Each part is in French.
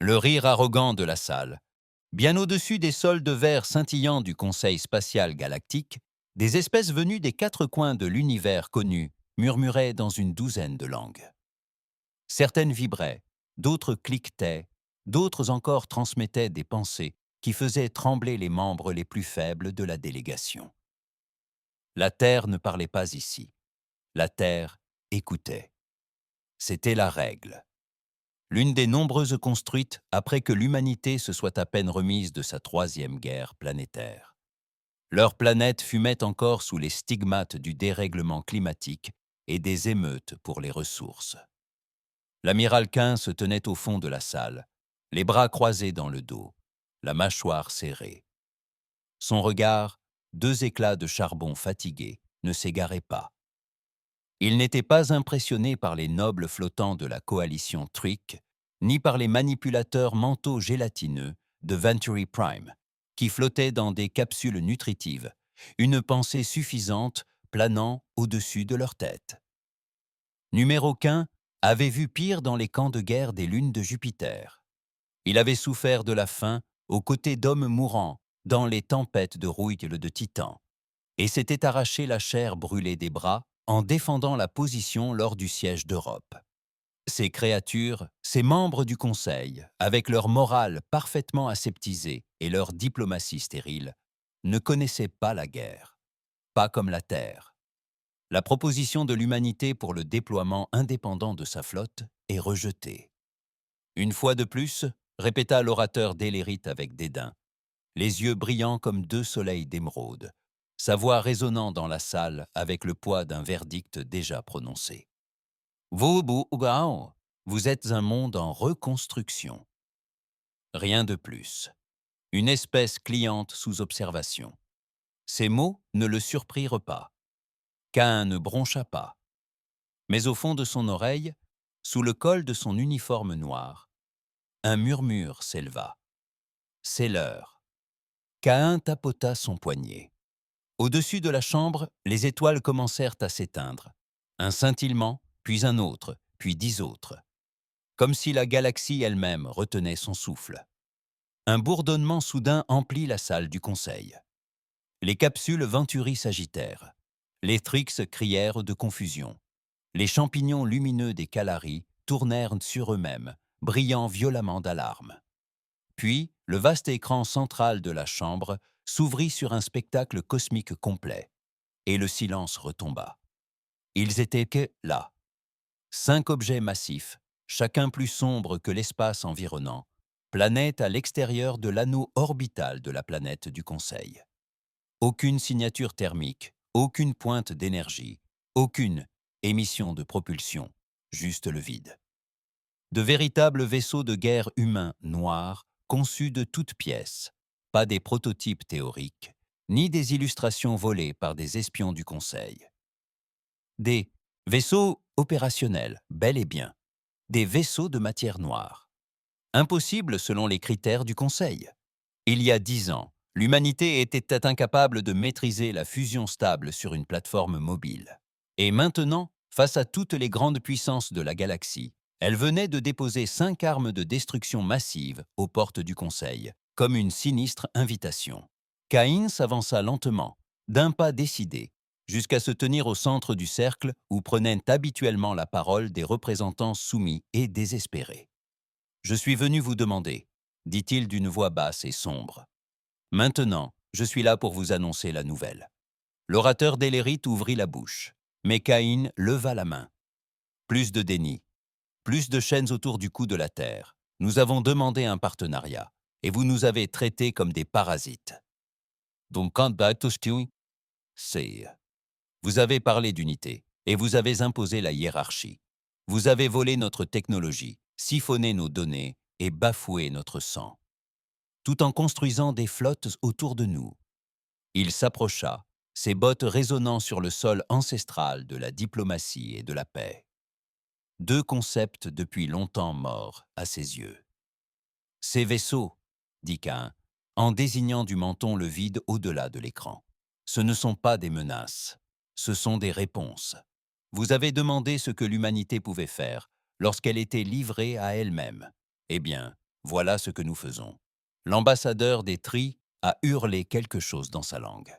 Le rire arrogant de la salle. Bien au-dessus des sols de verre scintillants du Conseil spatial galactique, des espèces venues des quatre coins de l'univers connu murmuraient dans une douzaine de langues. Certaines vibraient, d'autres cliquetaient, d'autres encore transmettaient des pensées qui faisaient trembler les membres les plus faibles de la délégation. La Terre ne parlait pas ici. La Terre écoutait. C'était la règle. L'une des nombreuses construites après que l'humanité se soit à peine remise de sa troisième guerre planétaire. Leur planète fumait encore sous les stigmates du dérèglement climatique et des émeutes pour les ressources. L'amiral Quint se tenait au fond de la salle, les bras croisés dans le dos, la mâchoire serrée. Son regard, deux éclats de charbon fatigué, ne s'égarait pas. Il n'était pas impressionné par les nobles flottants de la coalition Trick, ni par les manipulateurs mentaux gélatineux de Venturi Prime, qui flottaient dans des capsules nutritives, une pensée suffisante planant au-dessus de leur tête. Numéro 15 avait vu pire dans les camps de guerre des lunes de Jupiter. Il avait souffert de la faim aux côtés d'hommes mourants dans les tempêtes de rouille de Titan, et s'était arraché la chair brûlée des bras en défendant la position lors du siège d'Europe. Ces créatures, ces membres du Conseil, avec leur morale parfaitement aseptisée et leur diplomatie stérile, ne connaissaient pas la guerre, pas comme la Terre. La proposition de l'humanité pour le déploiement indépendant de sa flotte est rejetée. Une fois de plus, répéta l'orateur d'Élérite avec dédain, les yeux brillants comme deux soleils d'émeraude, sa voix résonnant dans la salle avec le poids d'un verdict déjà prononcé. Vous êtes un monde en reconstruction. Rien de plus. Une espèce cliente sous observation. Ces mots ne le surprirent pas. Cain ne broncha pas. Mais au fond de son oreille, sous le col de son uniforme noir, un murmure s'éleva. C'est l'heure. Cain tapota son poignet. Au-dessus de la chambre, les étoiles commencèrent à s'éteindre. Un scintillement, puis un autre, puis 10 autres. Comme si la galaxie elle-même retenait son souffle. Un bourdonnement soudain emplit la salle du conseil. Les capsules Venturi s'agitèrent. Les Trix crièrent de confusion. Les champignons lumineux des Calaris tournèrent sur eux-mêmes, brillant violemment d'alarme. Puis, le vaste écran central de la chambre s'ouvrit sur un spectacle cosmique complet, et le silence retomba. Ils étaient que là. 5 objets massifs, chacun plus sombre que l'espace environnant, planaient à l'extérieur de l'anneau orbital de la planète du Conseil. Aucune signature thermique, aucune pointe d'énergie, aucune émission de propulsion, juste le vide. De véritables vaisseaux de guerre humains noirs, conçus de toutes pièces, pas des prototypes théoriques, ni des illustrations volées par des espions du Conseil. Des vaisseaux opérationnels, bel et bien, des vaisseaux de matière noire. Impossible selon les critères du Conseil. Il y a 10 ans, l'humanité était incapable de maîtriser la fusion stable sur une plateforme mobile. Et maintenant, face à toutes les grandes puissances de la galaxie, elle venait de déposer 5 armes de destruction massive aux portes du Conseil, comme une sinistre invitation. Caïn s'avança lentement, d'un pas décidé, jusqu'à se tenir au centre du cercle où prenaient habituellement la parole des représentants soumis et désespérés. « Je suis venu vous demander, dit-il d'une voix basse et sombre. Maintenant, je suis là pour vous annoncer la nouvelle. L'orateur d'Élérite ouvrit la bouche, mais Caïn leva la main. Plus de déni, plus de chaînes autour du cou de la Terre. Nous avons demandé un partenariat, et vous nous avez traités comme des parasites. Donc quand c'est... Vous avez parlé d'unité, et vous avez imposé la hiérarchie. Vous avez volé notre technologie, siphonné nos données et bafoué notre sang, tout en construisant des flottes autour de nous. Il s'approcha, ses bottes résonnant sur le sol ancestral de la diplomatie et de la paix. 2 concepts depuis longtemps morts à ses yeux. Ces vaisseaux, dit Cain, en désignant du menton le vide au-delà de l'écran. Ce ne sont pas des menaces, ce sont des réponses. Vous avez demandé ce que l'humanité pouvait faire lorsqu'elle était livrée à elle-même. Eh bien, Voilà ce que nous faisons. L'ambassadeur des Tris a hurlé quelque chose dans sa langue.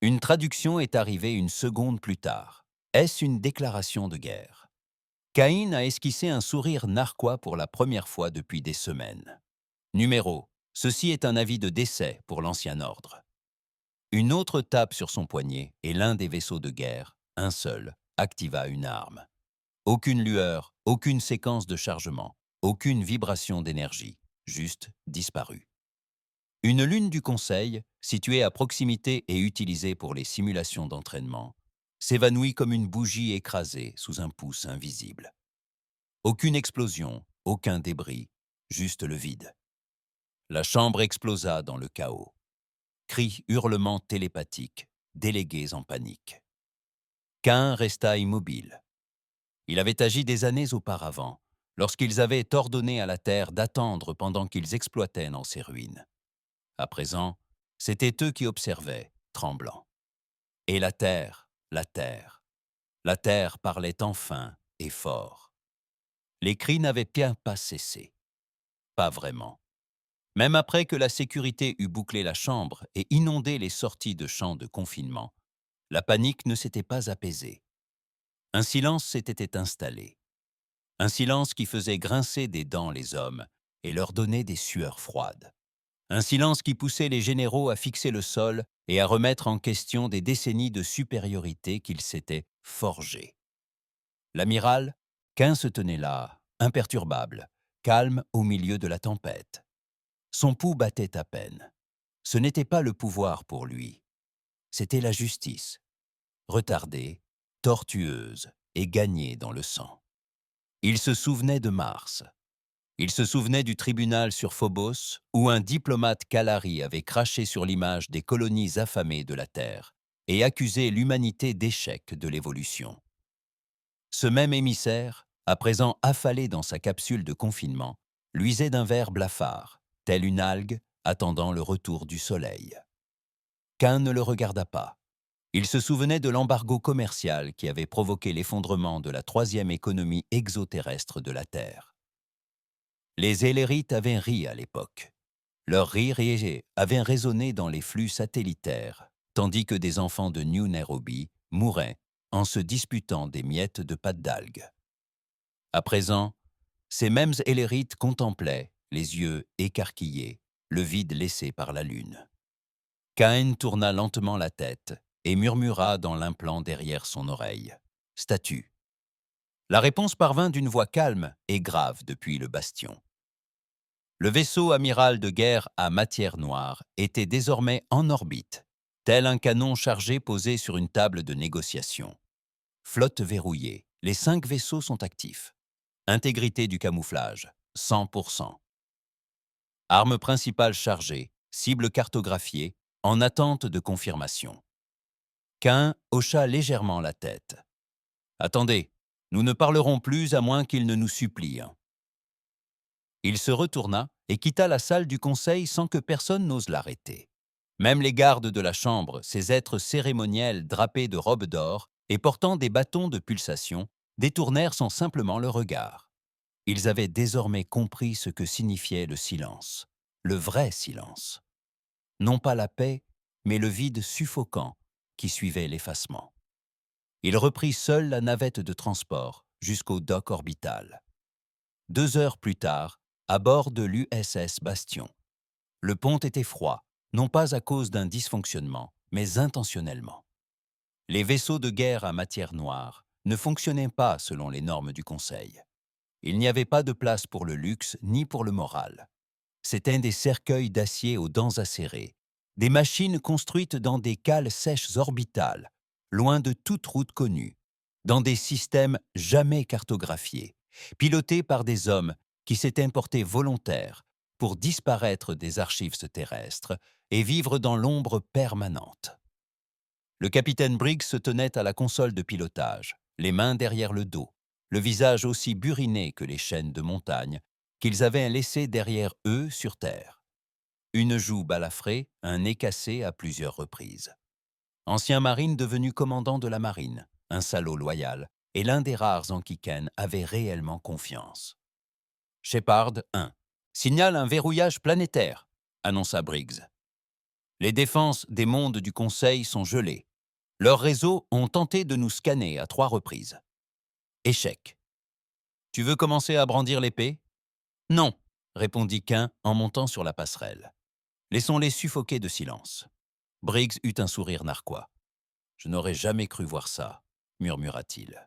Une traduction est arrivée une seconde plus tard. Est-ce une déclaration de guerre? Caïn a esquissé un sourire narquois pour la première fois depuis des semaines. Numéro. Ceci est un avis de décès pour l'ancien ordre. Une autre tape sur son poignet et l'un des vaisseaux de guerre, un seul, activa une arme. Aucune lueur, aucune séquence de chargement, aucune vibration d'énergie, juste disparu. Une lune du Conseil, située à proximité et utilisée pour les simulations d'entraînement, s'évanouit comme une bougie écrasée sous un pouce invisible. Aucune explosion, aucun débris, juste le vide. La chambre explosa dans le chaos. Cris, hurlements télépathiques, délégués en panique. Cain resta immobile. Il avait agi des années auparavant, lorsqu'ils avaient ordonné à la Terre d'attendre pendant qu'ils exploitaient dans ses ruines. À présent, c'étaient eux qui observaient, tremblants. Et la Terre, la Terre parlait enfin et fort. Les cris n'avaient bien pas cessé. Pas vraiment. Même après que la sécurité eut bouclé la chambre et inondé les sorties de champs de confinement, la panique ne s'était pas apaisée. Un silence s'était installé. Un silence qui faisait grincer des dents les hommes et leur donnait des sueurs froides. Un silence qui poussait les généraux à fixer le sol et à remettre en question des décennies de supériorité qu'ils s'étaient forgées. L'amiral, Cain se tenait là, imperturbable, calme au milieu de la tempête. Son pouls battait à peine. Ce n'était pas le pouvoir pour lui. C'était la justice, retardée, tortueuse et gagnée dans le sang. Il se souvenait de Mars. Il se souvenait du tribunal sur Phobos où un diplomate Kalari avait craché sur l'image des colonies affamées de la Terre et accusé l'humanité d'échec de l'évolution. Ce même émissaire, à présent affalé dans sa capsule de confinement, luisait d'un vert blafard, tel une algue attendant le retour du soleil. Cain ne le regarda pas. Il se souvenait de l'embargo commercial qui avait provoqué l'effondrement de la troisième économie exoterrestre de la Terre. Les Élérites avaient ri à l'époque. Leur rire avait résonné dans les flux satellitaires, tandis que des enfants de New Nairobi mouraient en se disputant des miettes de pâte d'algues. À présent, ces mêmes Élérites contemplaient, les yeux écarquillés, le vide laissé par la lune. Caïn tourna lentement la tête et murmura dans l'implant derrière son oreille. « Statue ». La réponse parvint d'une voix calme et grave depuis le bastion. Le vaisseau amiral de guerre à matière noire était désormais en orbite, tel un canon chargé posé sur une table de négociation. Flotte verrouillée, les 5 vaisseaux sont actifs. Intégrité du camouflage, 100%. Arme principale chargée, cible cartographiée, en attente de confirmation. Cain hocha légèrement la tête. « Attendez, nous ne parlerons plus à moins qu'il ne nous supplie. » Il se retourna et quitta la salle du conseil sans que personne n'ose l'arrêter. Même les gardes de la chambre, ces êtres cérémoniels drapés de robes d'or et portant des bâtons de pulsation, détournèrent sans simplement le regard. Ils avaient désormais compris ce que signifiait le silence, le vrai silence. Non pas la paix, mais le vide suffocant qui suivait l'effacement. Il reprit seul la navette de transport jusqu'au dock orbital. 2 heures plus tard, à bord de l'USS Bastion. Le pont était froid, non pas à cause d'un dysfonctionnement, mais intentionnellement. Les vaisseaux de guerre à matière noire ne fonctionnaient pas selon les normes du Conseil. Il n'y avait pas de place pour le luxe ni pour le moral. C'étaient des cercueils d'acier aux dents acérées, des machines construites dans des cales sèches orbitales, loin de toute route connue, dans des systèmes jamais cartographiés, pilotés par des hommes qui s'étaient portés volontaires pour disparaître des archives terrestres et vivre dans l'ombre permanente. Le capitaine Briggs se tenait à la console de pilotage, les mains derrière le dos, le visage aussi buriné que les chaînes de montagne qu'ils avaient laissées derrière eux sur Terre. Une joue balafrée, un nez cassé à plusieurs reprises. Ancien marine devenu commandant de la marine, un salaud loyal, et l'un des rares en qui Ken avait réellement confiance. Shepard 1. Signale un verrouillage planétaire, annonça Briggs. Les défenses des mondes du Conseil sont gelées. Leurs réseaux ont tenté de nous scanner à 3 reprises. Échec. Tu veux commencer à brandir l'épée? Non, répondit Quint en montant sur la passerelle. Laissons-les suffoquer de silence. Briggs eut un sourire narquois. Je n'aurais jamais cru voir ça, murmura-t-il.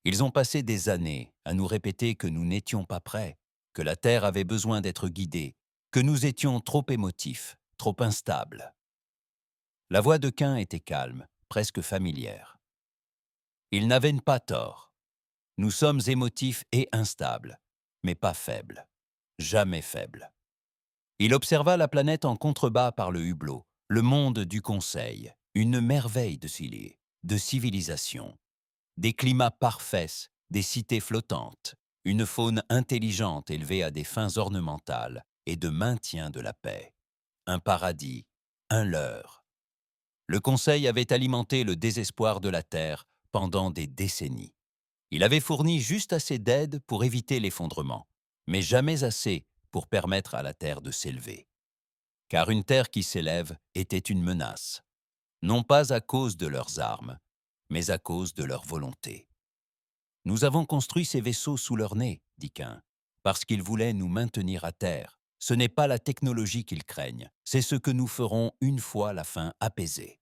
Ils ont passé des années à nous répéter que nous n'étions pas prêts, que la Terre avait besoin d'être guidée, que nous étions trop émotifs, trop instables. La voix de Quint était calme, presque familière. Ils n'avaient pas tort. Nous sommes émotifs et instables, mais pas faibles. Jamais faibles. Il observa la planète en contrebas par le hublot, le monde du Conseil, une merveille de civilisation. Des climats parfaits, des cités flottantes, une faune intelligente élevée à des fins ornementales et de maintien de la paix. Un paradis, un leurre. Le Conseil avait alimenté le désespoir de la Terre pendant des décennies. Il avait fourni juste assez d'aide pour éviter l'effondrement, mais jamais assez pour permettre à la Terre de s'élever. Car une Terre qui s'élève était une menace, non pas à cause de leurs armes, mais à cause de leur volonté. Nous avons construit ces vaisseaux sous leur nez, dit Quint, parce qu'ils voulaient nous maintenir à terre. Ce n'est pas la technologie qu'ils craignent, c'est ce que nous ferons une fois la faim apaisée.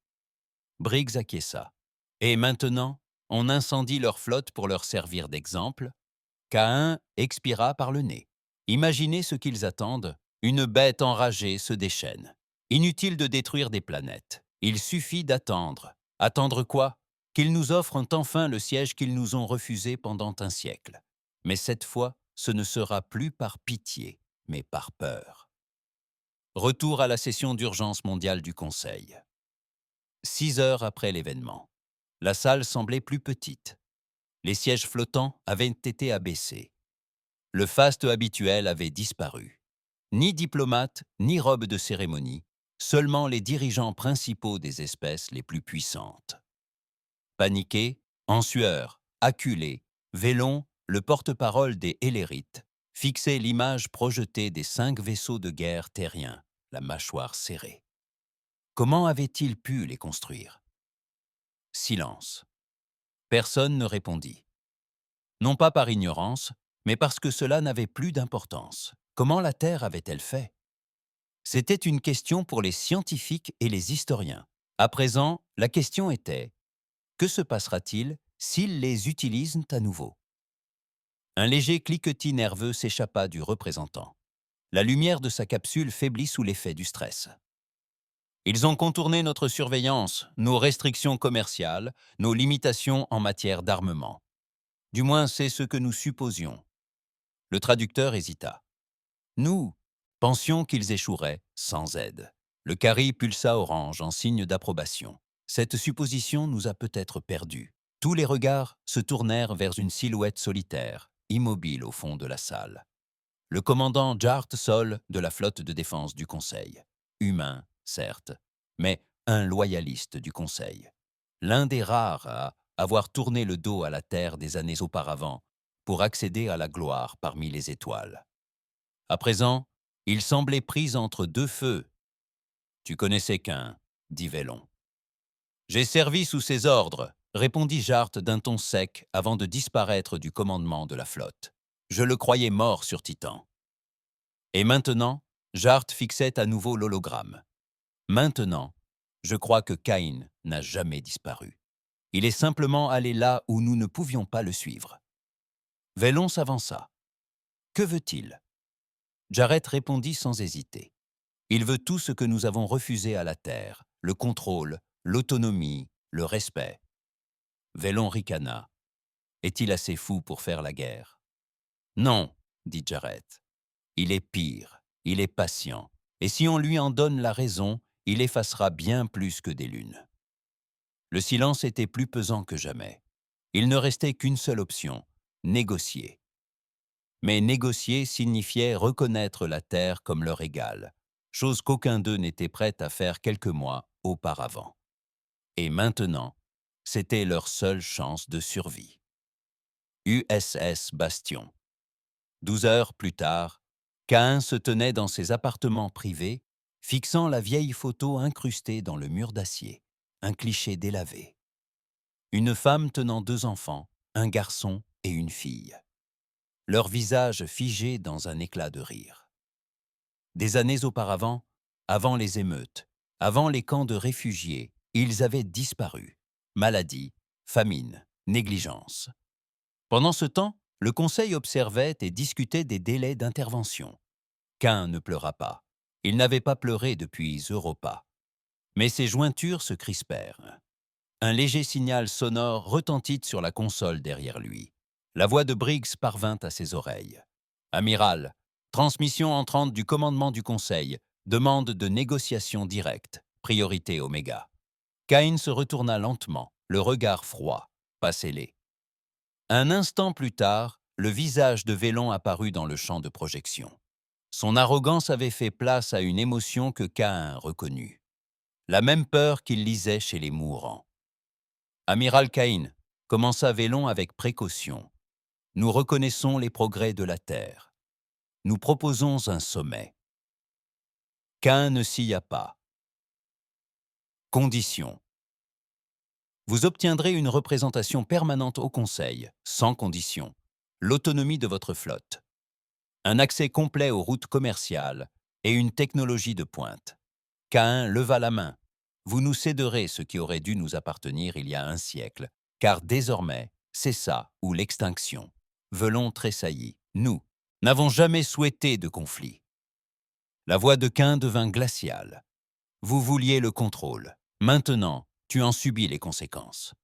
Briggs acquiesça. Et maintenant, on incendie leur flotte pour leur servir d'exemple. Caïn expira par le nez. Imaginez ce qu'ils attendent. Une bête enragée se déchaîne. Inutile de détruire des planètes. Il suffit d'attendre. Attendre quoi? Qu'ils nous offrent enfin le siège qu'ils nous ont refusé pendant un siècle. Mais cette fois, ce ne sera plus par pitié, mais par peur. Retour à la session d'urgence mondiale du Conseil. 6 heures après l'événement. La salle semblait plus petite. Les sièges flottants avaient été abaissés. Le faste habituel avait disparu. Ni diplomate, ni robe de cérémonie, seulement les dirigeants principaux des espèces les plus puissantes. Paniqué, en sueur, acculé, Vélon, le porte-parole des Hélérites, fixait l'image projetée des 5 vaisseaux de guerre terriens, la mâchoire serrée. Comment avait-il pu les construire? Silence. Personne ne répondit. Non pas par ignorance, mais parce que cela n'avait plus d'importance. Comment la Terre avait-elle fait? C'était une question pour les scientifiques et les historiens. À présent, la question était: que se passera-t-il s'ils les utilisent à nouveau? Un léger cliquetis nerveux s'échappa du représentant. La lumière de sa capsule faiblit sous l'effet du stress. Ils ont contourné notre surveillance, nos restrictions commerciales, nos limitations en matière d'armement. Du moins, c'est ce que nous supposions. Le traducteur hésita. Nous pensions qu'ils échoueraient sans aide. Le carré pulsa orange en signe d'approbation. Cette supposition nous a peut-être perdus. Tous les regards se tournèrent vers une silhouette solitaire, immobile au fond de la salle. Le commandant Jart Sol de la flotte de défense du Conseil. Humain, certes, mais un loyaliste du Conseil. L'un des rares à avoir tourné le dos à la Terre des années auparavant pour accéder à la gloire parmi les étoiles. À présent, il semblait pris entre 2 feux. « Tu connaissais qu'un, » dit Vélon. « J'ai servi sous ses ordres, » répondit Jart d'un ton sec avant de disparaître du commandement de la flotte. Je le croyais mort sur Titan. Et maintenant, Jart fixait à nouveau l'hologramme. Maintenant, je crois que Caïn n'a jamais disparu. Il est simplement allé là où nous ne pouvions pas le suivre. Vélon s'avança. Que veut-il? Jarrett répondit sans hésiter. Il veut tout ce que nous avons refusé à la Terre, le contrôle, l'autonomie, le respect. Vélon ricana. Est-il assez fou pour faire la guerre? Non, dit Jarrett. Il est pire, il est patient, et si on lui en donne la raison, il effacera bien plus que des lunes. Le silence était plus pesant que jamais. Il ne restait qu'une seule option, négocier. Mais négocier signifiait reconnaître la Terre comme leur égale, chose qu'aucun d'eux n'était prêt à faire quelques mois auparavant. Et maintenant, c'était leur seule chance de survie. USS Bastion. 12 heures plus tard, Caïn se tenait dans ses appartements privés, fixant la vieille photo incrustée dans le mur d'acier, un cliché délavé. Une femme tenant 2 enfants, un garçon et une fille. Leurs visages figés dans un éclat de rire. Des années auparavant, avant les émeutes, avant les camps de réfugiés, ils avaient disparu. Maladie, famine, négligence. Pendant ce temps, le conseil observait et discutait des délais d'intervention. Caïn ne pleura pas. Il n'avait pas pleuré depuis Europa. Mais ses jointures se crispèrent. Un léger signal sonore retentit sur la console derrière lui. La voix de Briggs parvint à ses oreilles. « Amiral, transmission entrante du commandement du Conseil, demande de négociation directe, priorité Oméga. » Caïn se retourna lentement, le regard froid, pas scellé. Un instant plus tard, le visage de Vélon apparut dans le champ de projection. Son arrogance avait fait place à une émotion que Caïn reconnut. La même peur qu'il lisait chez les mourants. « Amiral Caïn, » commença Vélon avec précaution, « nous reconnaissons les progrès de la Terre. Nous proposons un sommet. » Caïn ne scia pas. Condition. Vous obtiendrez une représentation permanente au Conseil, sans condition, l'autonomie de votre flotte, un accès complet aux routes commerciales et une technologie de pointe. Caïn leva la main. Vous nous céderez ce qui aurait dû nous appartenir il y a un siècle, car désormais, c'est ça ou l'extinction. Velon tressaillit. Nous n'avons jamais souhaité de conflit. La voix de Caïn devint glaciale. Vous vouliez le contrôle. Maintenant, tu en subis les conséquences.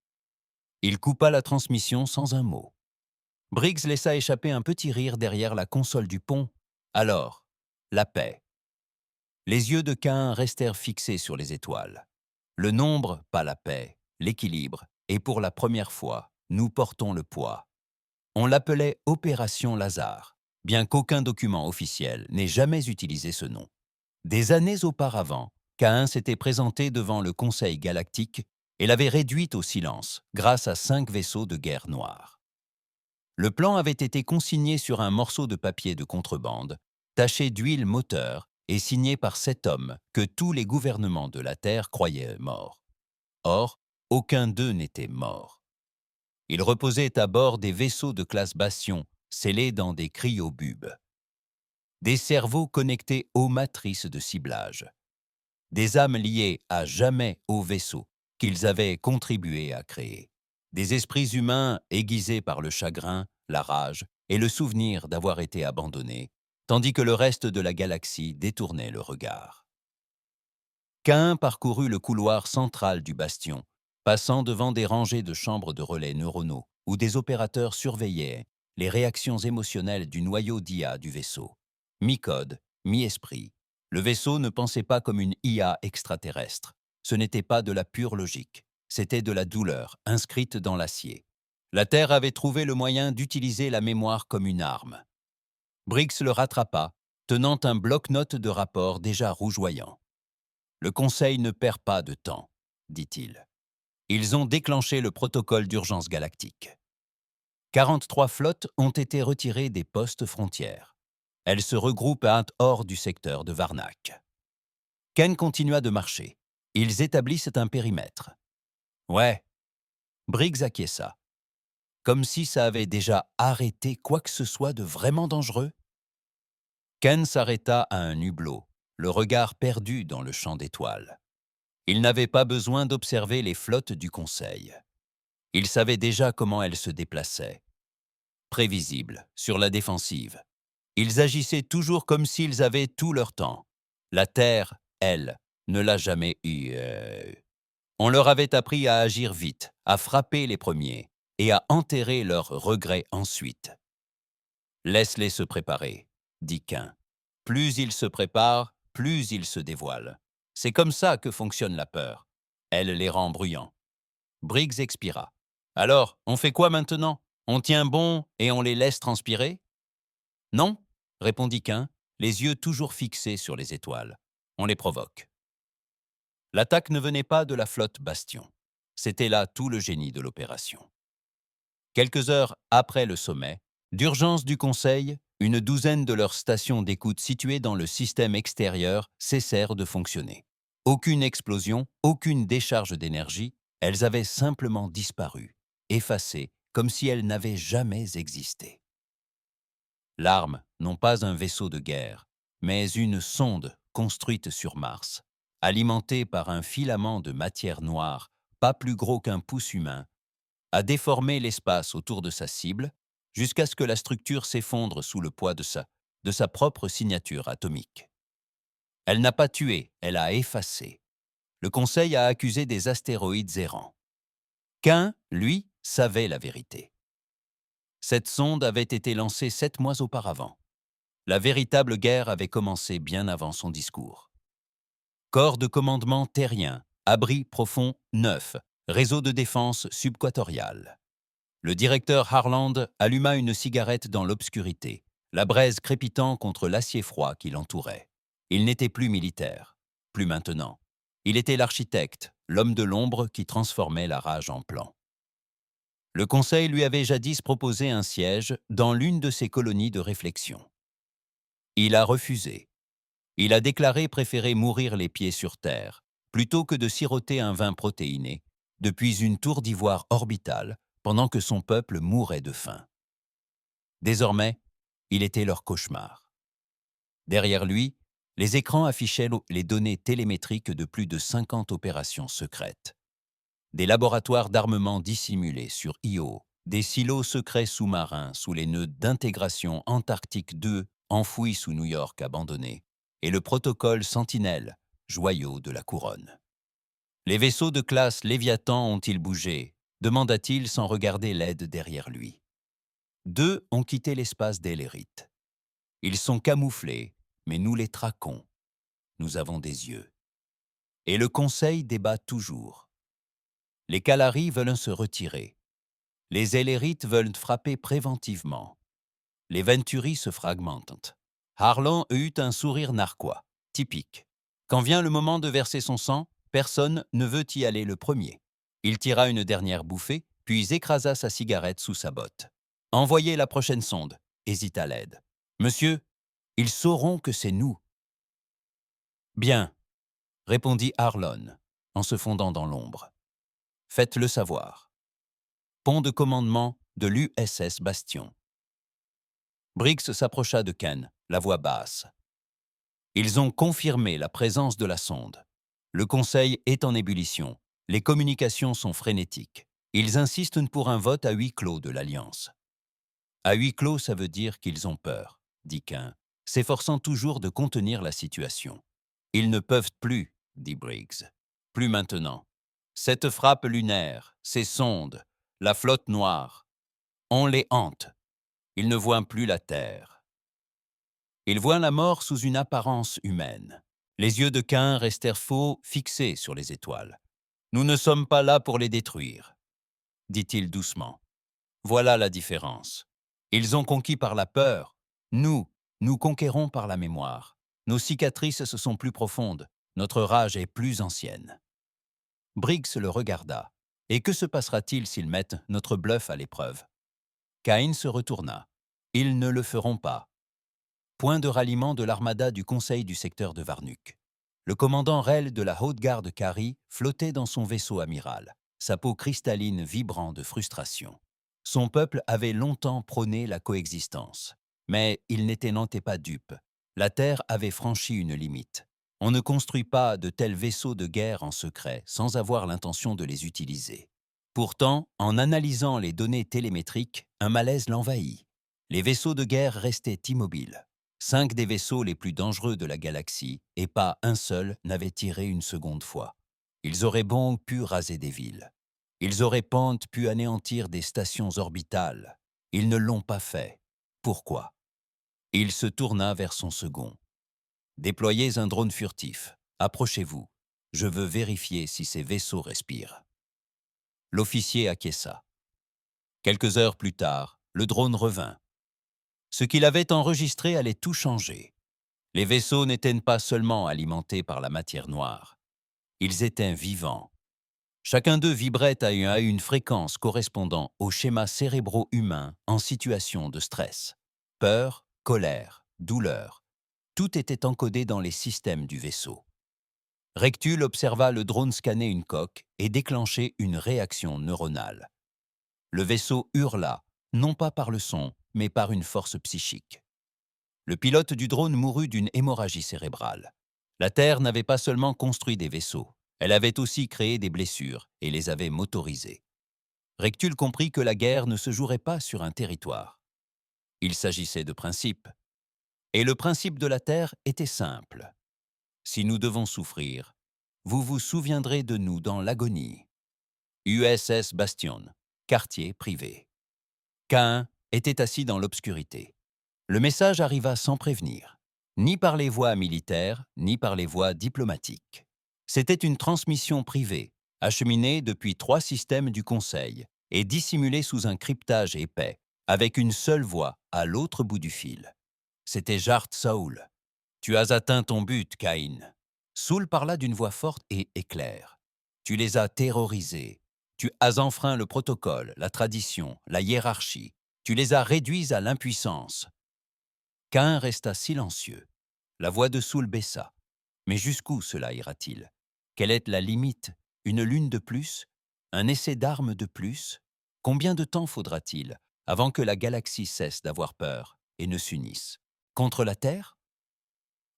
Il coupa la transmission sans un mot. Briggs laissa échapper un petit rire derrière la console du pont. Alors, la paix. Les yeux de Caïn restèrent fixés sur les étoiles. Le nombre, pas la paix, l'équilibre, et pour la première fois, nous portons le poids. On l'appelait Opération Lazare, bien qu'aucun document officiel n'ait jamais utilisé ce nom. Des années auparavant, Caïn s'était présenté devant le Conseil galactique et l'avait réduite au silence grâce à 5 vaisseaux de guerre noire. Le plan avait été consigné sur un morceau de papier de contrebande, taché d'huile moteur et signé par 7 hommes que tous les gouvernements de la Terre croyaient morts. Or, aucun d'eux n'était mort. Ils reposaient à bord des vaisseaux de classe Bastion, scellés dans des cryobubes. Des cerveaux connectés aux matrices de ciblage. Des âmes liées à jamais aux vaisseaux qu'ils avaient contribué à créer. Des esprits humains aiguisés par le chagrin, la rage et le souvenir d'avoir été abandonnés, tandis que le reste de la galaxie détournait le regard. Caïn parcourut le couloir central du bastion, passant devant des rangées de chambres de relais neuronaux où des opérateurs surveillaient les réactions émotionnelles du noyau d'IA du vaisseau. Mi-code, mi-esprit. Le vaisseau ne pensait pas comme une IA extraterrestre. Ce n'était pas de la pure logique. C'était de la douleur, inscrite dans l'acier. La Terre avait trouvé le moyen d'utiliser la mémoire comme une arme. Briggs le rattrapa, tenant un bloc-notes de rapport déjà rougeoyant. « Le Conseil ne perd pas de temps, » dit-il. Ils ont déclenché le protocole d'urgence galactique. 43 flottes ont été retirées des postes frontières. Elles se regroupent hors du secteur de Varnac. Ken continua de marcher. Ils établissent un périmètre. Ouais. Briggs acquiesça. Comme si ça avait déjà arrêté quoi que ce soit de vraiment dangereux. Ken s'arrêta à un hublot, le regard perdu dans le champ d'étoiles. Il n'avait pas besoin d'observer les flottes du Conseil. Il savait déjà comment elles se déplaçaient. Prévisibles, sur la défensive. Ils agissaient toujours comme s'ils avaient tout leur temps. La Terre, elle, ne l'a jamais eu. On leur avait appris à agir vite, à frapper les premiers et à enterrer leurs regrets ensuite. « Laisse-les se préparer, » dit Caïn. « Plus ils se préparent, plus ils se dévoilent. C'est comme ça que fonctionne la peur. Elle les rend bruyants. » Briggs expira. « Alors, on fait quoi maintenant? On tient bon et on les laisse transpirer? » « Non, » répondit Caïn, les yeux toujours fixés sur les étoiles. « On les provoque. » L'attaque ne venait pas de la flotte Bastion. C'était là tout le génie de l'opération. Quelques heures après le sommet, d'urgence du Conseil, Une douzaine de leurs stations d'écoute situées dans le système extérieur cessèrent de fonctionner. Aucune explosion, aucune décharge d'énergie, elles avaient simplement disparu, effacées, comme si elles n'avaient jamais existé. L'arme, non pas un vaisseau de guerre, mais une sonde construite sur Mars, alimentée par un filament de matière noire, pas plus gros qu'un pouce humain, a déformé l'espace autour de sa cible jusqu'à ce que la structure s'effondre sous le poids de sa propre signature atomique. Elle n'a pas tué, elle a effacé. Le Conseil a accusé des astéroïdes errants. Qu'un, lui, savait la vérité. Cette sonde avait été lancée 7 mois auparavant. La véritable guerre avait commencé bien avant son discours. Corps de commandement terrien, abri profond 9, réseau de défense subquatorial. Le directeur Harland alluma une cigarette dans l'obscurité, la braise crépitant contre l'acier froid qui l'entourait. Il n'était plus militaire, plus maintenant. Il était l'architecte, l'homme de l'ombre qui transformait la rage en plan. Le Conseil lui avait jadis proposé un siège dans l'une de ses colonies de réflexion. Il a refusé. Il a déclaré préférer mourir les pieds sur terre, plutôt que de siroter un vin protéiné, depuis une tour d'ivoire orbitale, pendant que son peuple mourait de faim. Désormais, il était leur cauchemar. Derrière lui, les écrans affichaient les données télémétriques de plus de 50 opérations secrètes. Des laboratoires d'armement dissimulés sur Io, des silos secrets sous-marins sous les nœuds d'intégration Antarctique 2 enfouis sous New York abandonnés, et le protocole Sentinelle, joyau de la couronne. Les vaisseaux de classe Léviathan ont-ils bougé demanda-t-il sans regarder l'aide derrière lui. 2 ont quitté l'espace d'Elérite. Ils sont camouflés, mais nous les traquons. Nous avons des yeux. Et le Conseil débat toujours. Les Kalari veulent se retirer. Les Élérites veulent frapper préventivement. Les Venturi se fragmentent. Harlan eut un sourire narquois, typique. Quand vient le moment de verser son sang, personne ne veut y aller le premier. Il tira une dernière bouffée, puis écrasa sa cigarette sous sa botte. « Envoyez la prochaine sonde », hésita Led. « Monsieur, ils sauront que c'est nous. » « Bien, » répondit Harlon, en se fondant dans l'ombre. « Faites-le savoir. » Pont de commandement de l'USS Bastion. Briggs s'approcha de Ken, la voix basse. Ils ont confirmé la présence de la sonde. Le Conseil est en ébullition. Les communications sont frénétiques. Ils insistent pour un vote à huis clos de l'Alliance. À huis clos, ça veut dire qu'ils ont peur, dit Ken, s'efforçant toujours de contenir la situation. Ils ne peuvent plus, dit Briggs. Plus maintenant. Cette frappe lunaire, ces sondes, la flotte noire, on les hante. Ils ne voient plus la Terre. Ils voient la mort sous une apparence humaine. Les yeux de Cain restèrent faux, fixés sur les étoiles. « Nous ne sommes pas là pour les détruire, » dit-il doucement. Voilà la différence. Ils ont conquis par la peur. Nous conquérons par la mémoire. Nos cicatrices se sont plus profondes. Notre rage est plus ancienne. Briggs le regarda. Et que se passera-t-il s'ils mettent notre bluff à l'épreuve? Cain se retourna. Ils ne le feront pas. Point de ralliement de l'armada du Conseil du secteur de Varnuk. Le commandant Rel de la Haute-Garde Kari flottait dans son vaisseau amiral, sa peau cristalline vibrant de frustration. Son peuple avait longtemps prôné la coexistence. Mais il n'était pas dupe. La Terre avait franchi une limite. On ne construit pas de tels vaisseaux de guerre en secret sans avoir l'intention de les utiliser. Pourtant, en analysant les données télémétriques, un malaise l'envahit. Les vaisseaux de guerre restaient immobiles. 5 des vaisseaux les plus dangereux de la galaxie, et pas un seul n'avait tiré une seconde fois. Ils auraient bon pu raser des villes. Ils auraient pu anéantir des stations orbitales. Ils ne l'ont pas fait. Pourquoi? Il se tourna vers son second. Déployez un drone furtif. Approchez-vous. Je veux vérifier si ces vaisseaux respirent. L'officier acquiesça. Quelques heures plus tard, le drone revint. Ce qu'il avait enregistré allait tout changer. Les vaisseaux n'étaient pas seulement alimentés par la matière noire. Ils étaient vivants. Chacun d'eux vibrait à une fréquence correspondant aux schémas cérébraux humains en situation de stress. Peur, colère, douleur. Tout était encodé dans les systèmes du vaisseau. Rectul observa le drone scanner une coque et déclencher une réaction neuronale. Le vaisseau hurla, non pas par le son, mais par une force psychique. Le pilote du drone mourut d'une hémorragie cérébrale. La Terre n'avait pas seulement construit des vaisseaux, elle avait aussi créé des blessures et les avait motorisés. Rectul comprit que la guerre ne se jouerait pas sur un territoire. Il s'agissait de principes. Et le principe de la Terre était simple. Si nous devons souffrir, vous vous souviendrez de nous dans l'agonie. USS Bastion, quartier privé. Cain était assis dans l'obscurité. Le message arriva sans prévenir, ni par les voies militaires, ni par les voies diplomatiques. C'était une transmission privée, acheminée depuis 3 systèmes du Conseil et dissimulée sous un cryptage épais, avec une seule voix à l'autre bout du fil. C'était Jart Saul. « Tu as atteint ton but, Caïn. » Saul parla d'une voix forte et éclair. « Tu les as terrorisés. Tu as enfreint le protocole, la tradition, la hiérarchie. Tu les as réduits à l'impuissance. » Caïn resta silencieux. La voix de Saul baissa. Mais jusqu'où cela ira-t-il? Quelle est la limite? Une lune de plus? Un essai d'armes de plus? Combien de temps faudra-t-il avant que la galaxie cesse d'avoir peur et ne s'unisse? Contre la Terre?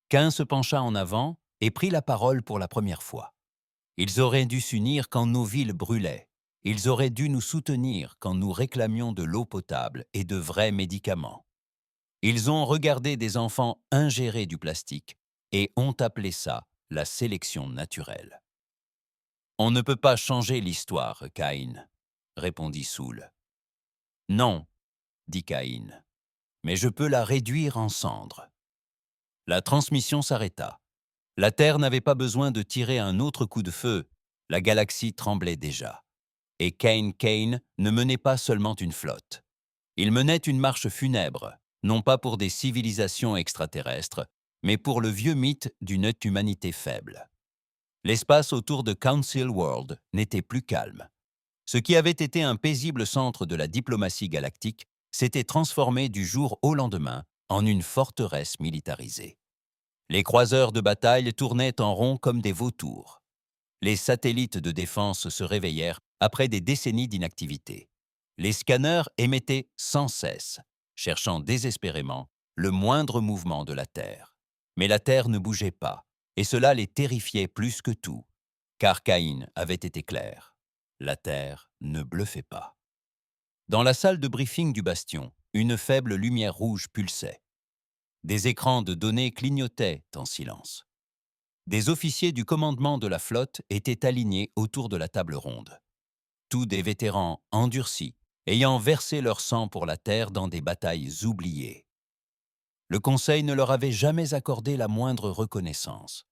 Caïn se pencha en avant et prit la parole pour la première fois. Ils auraient dû s'unir quand nos villes brûlaient. Ils auraient dû nous soutenir quand nous réclamions de l'eau potable et de vrais médicaments. Ils ont regardé des enfants ingérer du plastique et ont appelé ça la sélection naturelle. « On ne peut pas changer l'histoire, Caïn, » répondit Saul. « Non, » dit Caïn, « mais je peux la réduire en cendres. » La transmission s'arrêta. La Terre n'avait pas besoin de tirer un autre coup de feu, la galaxie tremblait déjà. Et Cain Cain ne menait pas seulement une flotte. Il menait une marche funèbre, non pas pour des civilisations extraterrestres, mais pour le vieux mythe d'une humanité faible. L'espace autour de Council World n'était plus calme. Ce qui avait été un paisible centre de la diplomatie galactique s'était transformé du jour au lendemain en une forteresse militarisée. Les croiseurs de bataille tournaient en rond comme des vautours. Les satellites de défense se réveillèrent après des décennies d'inactivité. Les scanners émettaient sans cesse, cherchant désespérément le moindre mouvement de la Terre. Mais la Terre ne bougeait pas, et cela les terrifiait plus que tout, car Caïn avait été clair. La Terre ne bluffait pas. Dans la salle de briefing du bastion, une faible lumière rouge pulsait. Des écrans de données clignotaient en silence. Des officiers du commandement de la flotte étaient alignés autour de la table ronde. Tous des vétérans endurcis, ayant versé leur sang pour la terre dans des batailles oubliées. Le Conseil ne leur avait jamais accordé la moindre reconnaissance.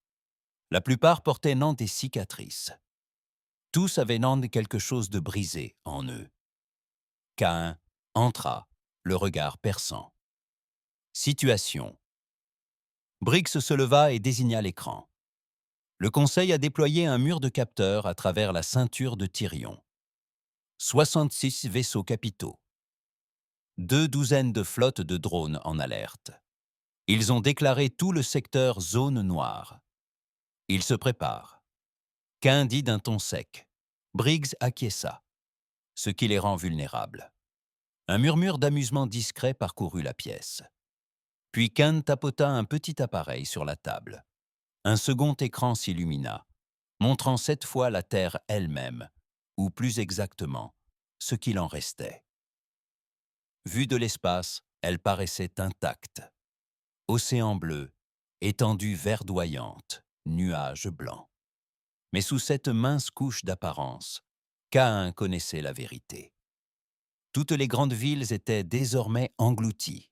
La plupart portaient non des cicatrices. Tous avaient non quelque chose de brisé en eux. Caïn entra, le regard perçant. Situation. Briggs se leva et désigna l'écran. Le Conseil a déployé un mur de capteurs à travers la ceinture de Tyrion. 66 vaisseaux capitaux. 2 douzaines de flottes de drones en alerte. Ils ont déclaré tout le secteur zone noire. Ils se préparent. Caïn dit d'un ton sec. Briggs acquiesça, ce qui les rend vulnérables. Un murmure d'amusement discret parcourut la pièce. Puis Caïn tapota un petit appareil sur la table. Un second écran s'illumina, montrant cette fois la Terre elle-même, ou plus exactement, ce qu'il en restait. Vue de l'espace, elle paraissait intacte. Océan bleu, étendue verdoyante, nuages blancs. Mais sous cette mince couche d'apparence, Caïn connaissait la vérité. Toutes les grandes villes étaient désormais englouties.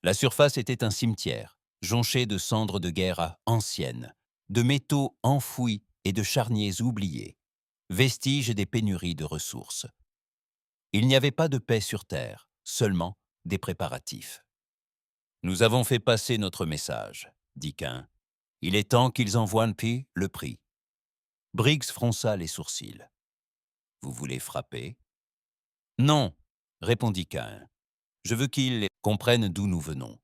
La surface était un cimetière, jonché de cendres de guerre anciennes, de métaux enfouis et de charniers oubliés, vestiges des pénuries de ressources. Il n'y avait pas de paix sur Terre, seulement des préparatifs. « Nous avons fait passer notre message, » dit Caïn. « Il est temps qu'ils envoient le prix. » Briggs fronça les sourcils. « Vous voulez frapper ?»« Non, » répondit Caïn. « Je veux qu'ils comprennent d'où nous venons.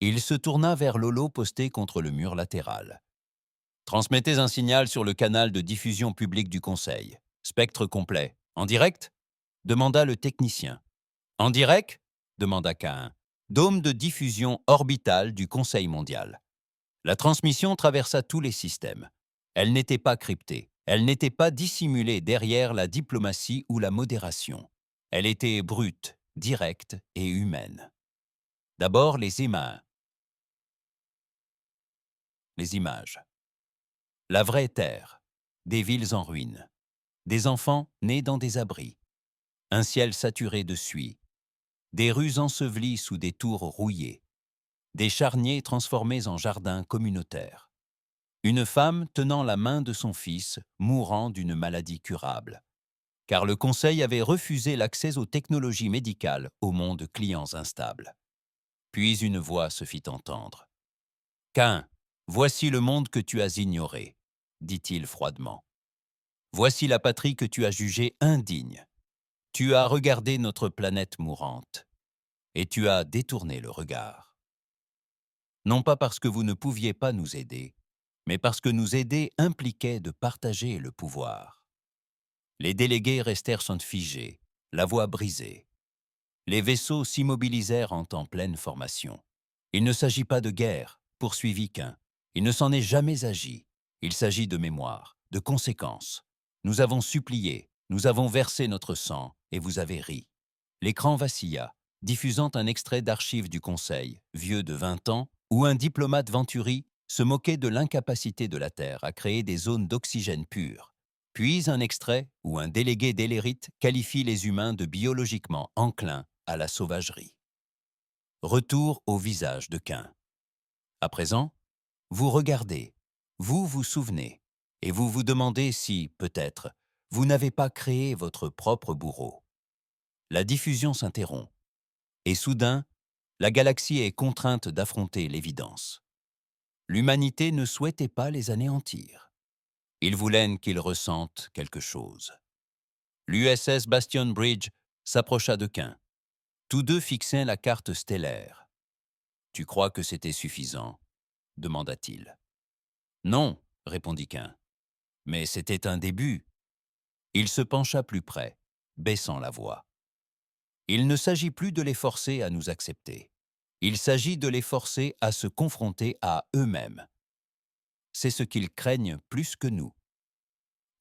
Il se tourna vers l'holo posté contre le mur latéral. « Transmettez un signal sur le canal de diffusion publique du Conseil. Spectre complet. En direct ?» demanda le technicien. « En direct ?» demanda Caïn. « Dôme de diffusion orbitale du Conseil mondial. » La transmission traversa tous les systèmes. Elle n'était pas cryptée. Elle n'était pas dissimulée derrière la diplomatie ou la modération. Elle était brute, directe et humaine. D'abord, les images. La vraie terre. Des villes en ruine. Des enfants nés dans des abris. Un ciel saturé de suie. Des rues ensevelies sous des tours rouillées. Des charniers transformés en jardins communautaires. Une femme tenant la main de son fils, mourant d'une maladie curable. Car le Conseil avait refusé l'accès aux technologies médicales au monde clients instables. Puis une voix se fit entendre. « Caïn, voici le monde que tu as ignoré, » dit-il froidement. « Voici la patrie que tu as jugée indigne. Tu as regardé notre planète mourante, et tu as détourné le regard. Non pas parce que vous ne pouviez pas nous aider, mais parce que nous aider impliquait de partager le pouvoir. » Les délégués restèrent figés, la voix brisée. Les vaisseaux s'immobilisèrent en pleine formation. Il ne s'agit pas de guerre, poursuivit Caïn. Il ne s'en est jamais agi. Il s'agit de mémoire, de conséquences. Nous avons supplié, nous avons versé notre sang, et vous avez ri. L'écran vacilla, diffusant un extrait d'archives du Conseil, vieux de 20 ans, où un diplomate Venturi se moquait de l'incapacité de la Terre à créer des zones d'oxygène pur. Puis un extrait où un délégué d'Élérite qualifie les humains de biologiquement enclins à la sauvagerie. Retour au visage de Caïn. À présent, vous regardez, vous vous souvenez, et vous vous demandez si, peut-être, vous n'avez pas créé votre propre bourreau. La diffusion s'interrompt, et soudain, la galaxie est contrainte d'affronter l'évidence. L'humanité ne souhaitait pas les anéantir. Il voulait qu'ils ressentent quelque chose. L'USS Bastion Bridge s'approcha de Caïn. Tous deux fixaient la carte stellaire. « Tu crois que c'était suffisant ?» demanda-t-il. « Non, » répondit Caïn. « Mais c'était un début. » Il se pencha plus près, baissant la voix. « Il ne s'agit plus de les forcer à nous accepter. Il s'agit de les forcer à se confronter à eux-mêmes. C'est ce qu'ils craignent plus que nous.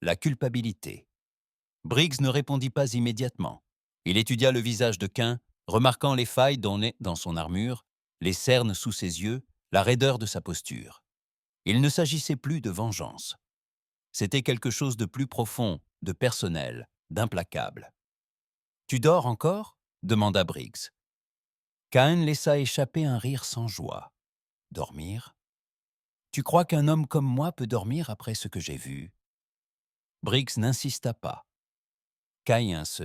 La culpabilité. » Briggs ne répondit pas immédiatement. Il étudia le visage de Caïn, remarquant les failles dans son armure, les cernes sous ses yeux, la raideur de sa posture. Il ne s'agissait plus de vengeance. C'était quelque chose de plus profond, de personnel, d'implacable. « Tu dors encore ?» demanda Briggs. Caïn laissa échapper un rire sans joie. « Dormir ? Tu crois qu'un homme comme moi peut dormir après ce que j'ai vu ?» Briggs n'insista pas. Caïn se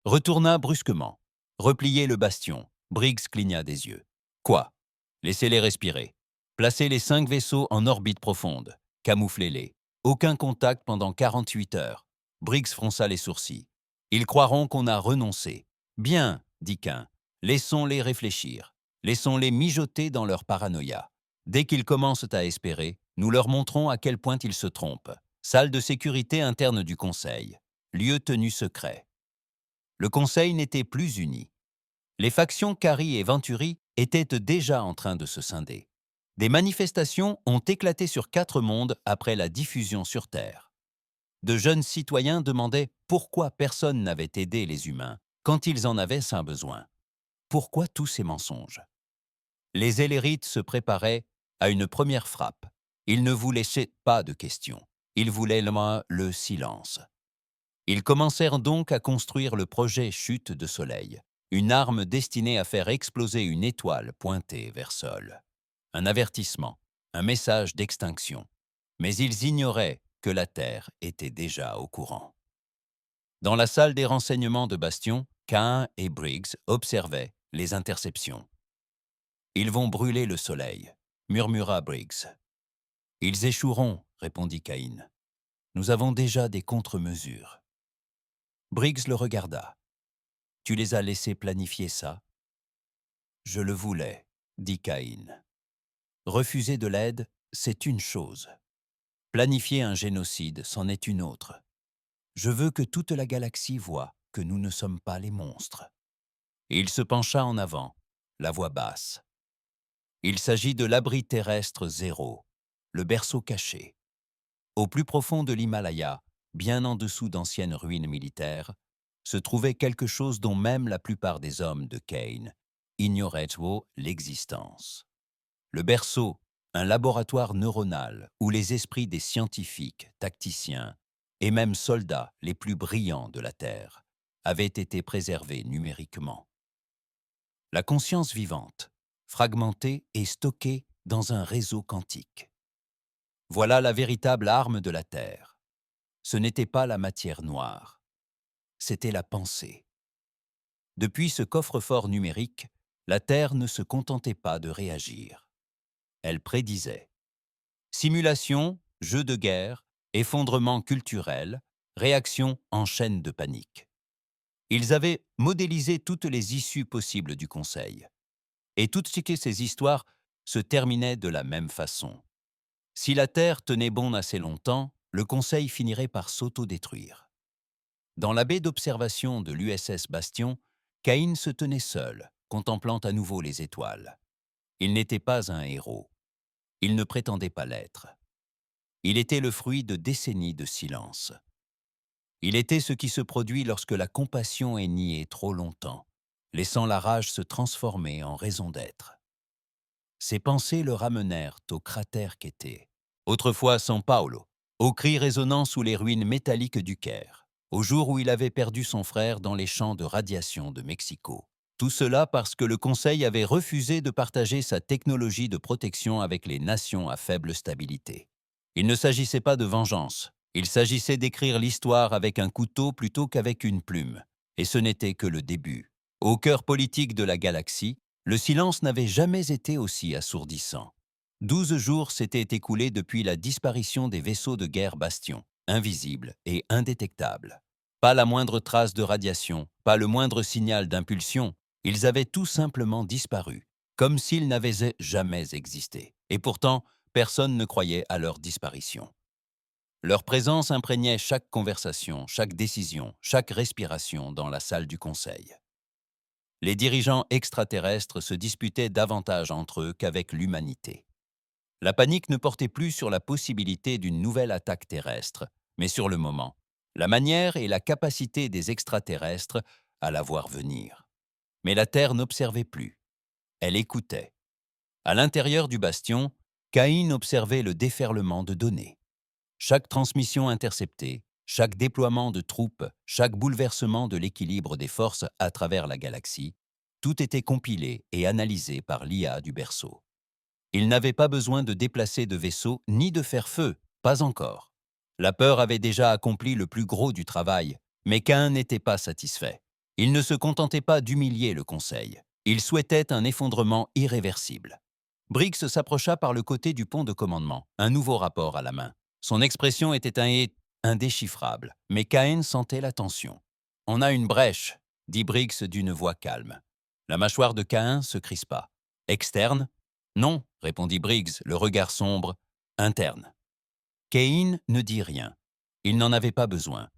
retourna brusquement. Replier le bastion. Briggs cligna des yeux. « Quoi ? Laissez-les respirer. Placez les 5 vaisseaux en orbite profonde. Camouflez-les. Aucun contact pendant 48 heures. » Briggs fronça les sourcils. « Ils croiront qu'on a renoncé. »« Bien, » dit Caïn. « Laissons-les réfléchir. Laissons-les mijoter dans leur paranoïa. Dès qu'ils commencent à espérer, nous leur montrons à quel point ils se trompent. Salle de sécurité interne du Conseil. Lieu tenu secret. » Le Conseil n'était plus uni. Les factions Cari et Venturi étaient déjà en train de se scinder. Des manifestations ont éclaté sur 4 mondes après la diffusion sur Terre. De jeunes citoyens demandaient pourquoi personne n'avait aidé les humains quand ils en avaient si besoin. Pourquoi tous ces mensonges? Les Élérites se préparaient à une première frappe. Ils ne vous laissaient pas de questions. Ils voulaient le silence. Ils commencèrent donc à construire le projet Chute de Soleil, une arme destinée à faire exploser une étoile pointée vers Sol. Un avertissement, un message d'extinction. Mais ils ignoraient que la Terre était déjà au courant. Dans la salle des renseignements de Bastion, Caïn et Briggs observaient les interceptions. « Ils vont brûler le Soleil », murmura Briggs. « Ils échoueront », répondit Caïn. « Nous avons déjà des contre-mesures. » Briggs le regarda. « Tu les as laissés planifier ça ?»« Je le voulais, » dit Caïn. Refuser de l'aide, c'est une chose. Planifier un génocide, c'en est une autre. Je veux que toute la galaxie voie que nous ne sommes pas les monstres. Et il se pencha en avant, la voix basse. Il s'agit de l'abri terrestre zéro, le berceau caché. Au plus profond de l'Himalaya, bien en dessous d'anciennes ruines militaires, se trouvait quelque chose dont même la plupart des hommes de Cain ignoraient l'existence. Le berceau, un laboratoire neuronal où les esprits des scientifiques, tacticiens et même soldats les plus brillants de la Terre avaient été préservés numériquement. La conscience vivante, fragmentée et stockée dans un réseau quantique. Voilà la véritable arme de la Terre. Ce n'était pas la matière noire, c'était la pensée. Depuis ce coffre-fort numérique, la Terre ne se contentait pas de réagir. Elle prédisait. Simulation, jeu de guerre, effondrement culturel, réaction en chaîne de panique. Ils avaient modélisé toutes les issues possibles du Conseil. Et toutes ces histoires se terminaient de la même façon. Si la Terre tenait bon assez longtemps, le Conseil finirait par s'autodétruire. Dans la baie d'observation de l'USS Bastion, Caïn se tenait seul, contemplant à nouveau les étoiles. Il n'était pas un héros. Il ne prétendait pas l'être. Il était le fruit de décennies de silence. Il était ce qui se produit lorsque la compassion est niée trop longtemps, laissant la rage se transformer en raison d'être. Ses pensées le ramenèrent au cratère qu'était, autrefois San Paolo, aux cris résonnant sous les ruines métalliques du Caire, au jour où il avait perdu son frère dans les champs de radiation de Mexico. Tout cela parce que le Conseil avait refusé de partager sa technologie de protection avec les nations à faible stabilité. Il ne s'agissait pas de vengeance, il s'agissait d'écrire l'histoire avec un couteau plutôt qu'avec une plume, et ce n'était que le début. Au cœur politique de la galaxie, le silence n'avait jamais été aussi assourdissant. 12 jours s'étaient écoulés depuis la disparition des vaisseaux de guerre Bastion, invisibles et indétectables. Pas la moindre trace de radiation, pas le moindre signal d'impulsion, ils avaient tout simplement disparu, comme s'ils n'avaient jamais existé. Et pourtant, personne ne croyait à leur disparition. Leur présence imprégnait chaque conversation, chaque décision, chaque respiration dans la salle du Conseil. Les dirigeants extraterrestres se disputaient davantage entre eux qu'avec l'humanité. La panique ne portait plus sur la possibilité d'une nouvelle attaque terrestre, mais sur le moment, la manière et la capacité des extraterrestres à la voir venir. Mais la Terre n'observait plus. Elle écoutait. À l'intérieur du bastion, Caïn observait le déferlement de données. Chaque transmission interceptée, chaque déploiement de troupes, chaque bouleversement de l'équilibre des forces à travers la galaxie, tout était compilé et analysé par l'IA du berceau. Il n'avait pas besoin de déplacer de vaisseau ni de faire feu, pas encore. La peur avait déjà accompli le plus gros du travail, mais Cain n'était pas satisfait. Il ne se contentait pas d'humilier le Conseil. Il souhaitait un effondrement irréversible. Briggs s'approcha par le côté du pont de commandement, un nouveau rapport à la main. Son expression était indéchiffrable, mais Cain sentait la tension. « On a une brèche », dit Briggs d'une voix calme. La mâchoire de Cain se crispa. « Externe ?»« Non », répondit Briggs, le regard sombre. « Interne. » Cain ne dit rien. Il n'en avait pas besoin.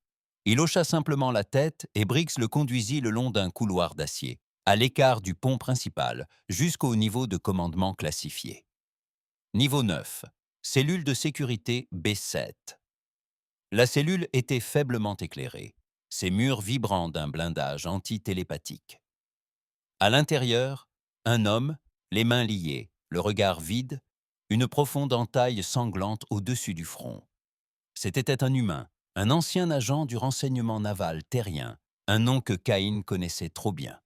Il hocha simplement la tête et Briggs le conduisit le long d'un couloir d'acier, à l'écart du pont principal, jusqu'au niveau de commandement classifié. Niveau 9. Cellule de sécurité B7. La cellule était faiblement éclairée, ses murs vibrant d'un blindage anti-télépathique. À l'intérieur, un homme, les mains liées, le regard vide, une profonde entaille sanglante au-dessus du front. C'était un humain, un ancien agent du renseignement naval terrien, un nom que Cain connaissait trop bien.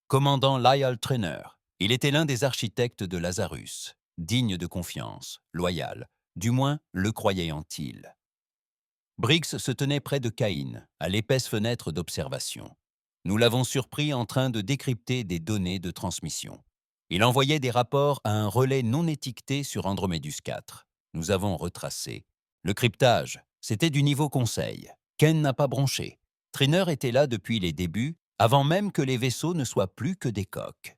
Commandant Lyell Trainer, il était l'un des architectes de Lazarus, digne de confiance, loyal, du moins le croyait-il. Briggs se tenait près de Cain, à l'épaisse fenêtre d'observation. Nous l'avons surpris en train de décrypter des données de transmission. Il envoyait des rapports à un relais non étiqueté sur Andromédus 4. Nous avons retracé. Le cryptage, c'était du niveau conseil. Ken n'a pas bronché. Trainer était là depuis les débuts, avant même que les vaisseaux ne soient plus que des coques.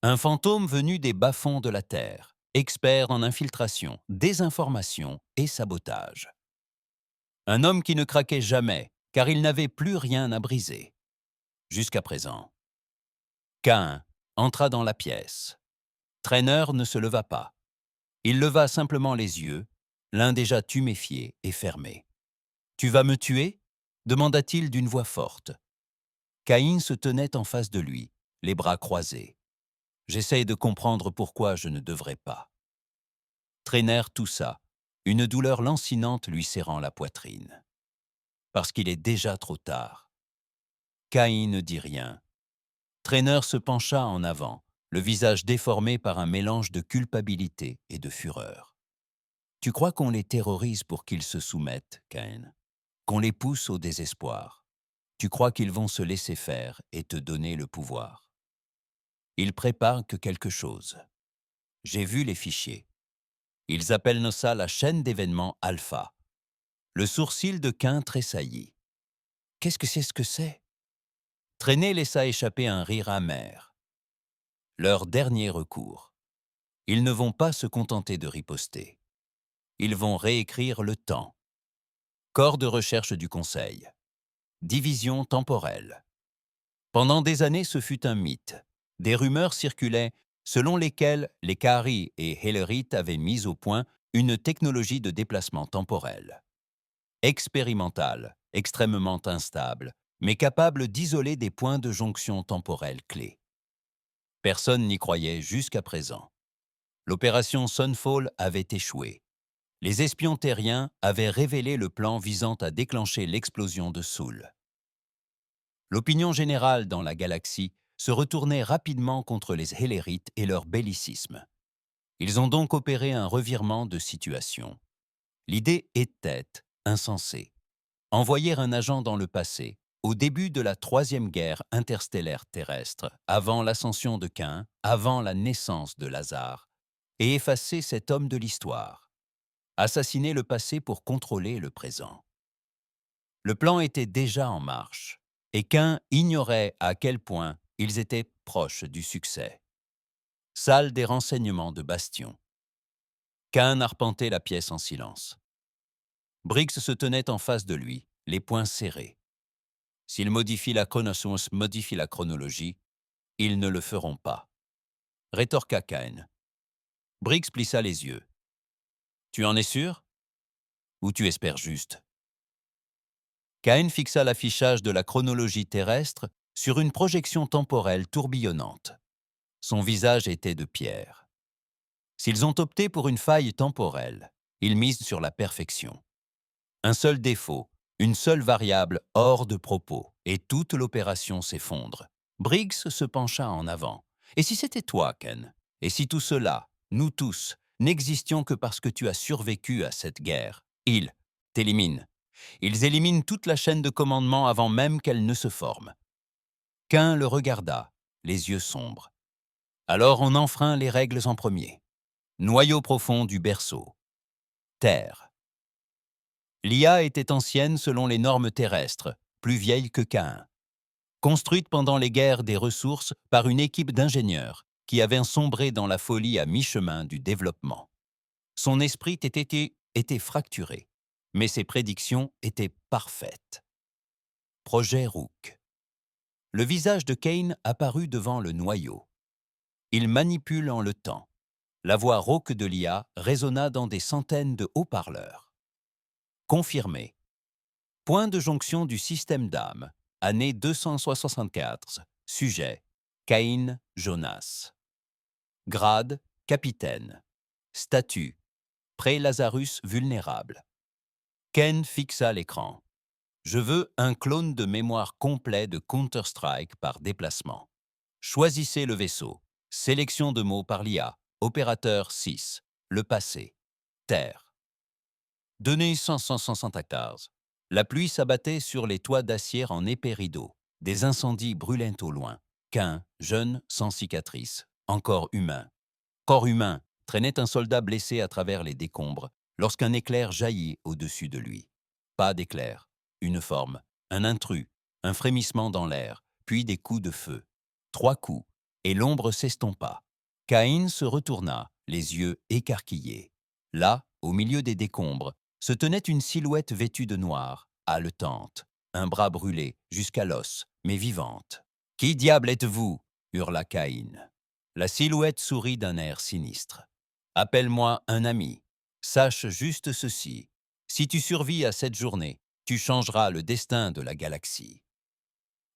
Un fantôme venu des bas-fonds de la Terre, expert en infiltration, désinformation et sabotage. Un homme qui ne craquait jamais, car il n'avait plus rien à briser. Jusqu'à présent. Caïn entra dans la pièce. Traîneur ne se leva pas. Il leva simplement les yeux, l'un déjà tuméfié et fermé. « Tu vas me tuer » demanda-t-il d'une voix forte. Caïn se tenait en face de lui, les bras croisés. « J'essaye de comprendre pourquoi je ne devrais pas. » Traîneur toussa, une douleur lancinante lui serrant la poitrine. Parce qu'il est déjà trop tard. Caïn ne dit rien. Traîneur se pencha en avant, le visage déformé par un mélange de culpabilité et de fureur. « Tu crois qu'on les terrorise pour qu'ils se soumettent, Caïn? Qu'on les pousse au désespoir? Tu crois qu'ils vont se laisser faire et te donner le pouvoir? Ils préparent que quelque chose. J'ai vu les fichiers. Ils appellent ça la chaîne d'événements alpha. » Le sourcil de Caïn tressaillit. « Qu'est-ce que c'est ce que c'est ?» Traîné laissa échapper un rire amer. Leur dernier recours. Ils ne vont pas se contenter de riposter. Ils vont réécrire le temps. Corps de recherche du Conseil. Division temporelle. Pendant des années, ce fut un mythe. Des rumeurs circulaient selon lesquelles les Kahari et Hellerite avaient mis au point une technologie de déplacement temporel. Expérimentale, extrêmement instable, mais capable d'isoler des points de jonction temporels clés. Personne n'y croyait jusqu'à présent. L'opération Sunfall avait échoué. Les espions terriens avaient révélé le plan visant à déclencher l'explosion de Soul. L'opinion générale dans la galaxie se retournait rapidement contre les Hellérites et leur bellicisme. Ils ont donc opéré un revirement de situation. L'idée était insensée. Envoyer un agent dans le passé, au début de la troisième guerre interstellaire terrestre, avant l'ascension de Caïn, avant la naissance de Lazare, et effacer cet homme de l'histoire. Assassiner le passé pour contrôler le présent. Le plan était déjà en marche, et Caïn ignorait à quel point ils étaient proches du succès. Salle des renseignements de Bastion. Caïn arpentait la pièce en silence. Briggs se tenait en face de lui, les poings serrés. S'ils modifient la connaissance, modifient la chronologie, ils ne le feront pas. Rétorqua Caïn. Briggs plissa les yeux. Tu en es sûr? Ou tu espères juste? Caïn fixa l'affichage de la chronologie terrestre sur une projection temporelle tourbillonnante. Son visage était de pierre. S'ils ont opté pour une faille temporelle, ils misent sur la perfection. Un seul défaut, une seule variable hors de propos, et toute l'opération s'effondre. Briggs se pencha en avant. Et si c'était toi, Ken? Et si tout cela, nous tous, n'existions que parce que tu as survécu à cette guerre? Ils t'éliminent. Ils éliminent toute la chaîne de commandement avant même qu'elle ne se forme. Caïn le regarda, les yeux sombres. Alors on enfreint les règles en premier. Noyau profond du berceau. Terre. L'IA était ancienne selon les normes terrestres, plus vieille que Caïn. Construite pendant les guerres des ressources par une équipe d'ingénieurs qui avaient sombré dans la folie à mi-chemin du développement. Son esprit était fracturé, mais ses prédictions étaient parfaites. Projet Rook. Le visage de Caïn apparut devant le noyau. Il manipule en le temps. La voix rauque de l'IA résonna dans des centaines de haut-parleurs. Confirmé. Point de jonction du système d'âme, année 274. Sujet, Caïn Jonas. Grade, capitaine. Statut, pré-Lazarus vulnérable. Ken fixa l'écran. Je veux un clone de mémoire complet de Counter-Strike par déplacement. Choisissez le vaisseau. Sélection de mots par l'IA. Opérateur 6. Le passé. Terre. Données 574. La pluie s'abattait sur les toits d'acier en épais rideaux. Des incendies brûlaient au loin. Caïn, jeune, sans cicatrice, encore humain. Corps humain, traînait un soldat blessé à travers les décombres lorsqu'un éclair jaillit au-dessus de lui. Pas d'éclair, une forme, un intrus, un frémissement dans l'air, puis des coups de feu. 3 coups, et l'ombre s'estompa. Caïn se retourna, les yeux écarquillés. Là, au milieu des décombres, se tenait une silhouette vêtue de noir, haletante, un bras brûlé jusqu'à l'os, mais vivante. « Qui diable êtes-vous » hurla Caïn. La silhouette sourit d'un air sinistre. « Appelle-moi un ami. Sache juste ceci. Si tu survis à cette journée, tu changeras le destin de la galaxie. »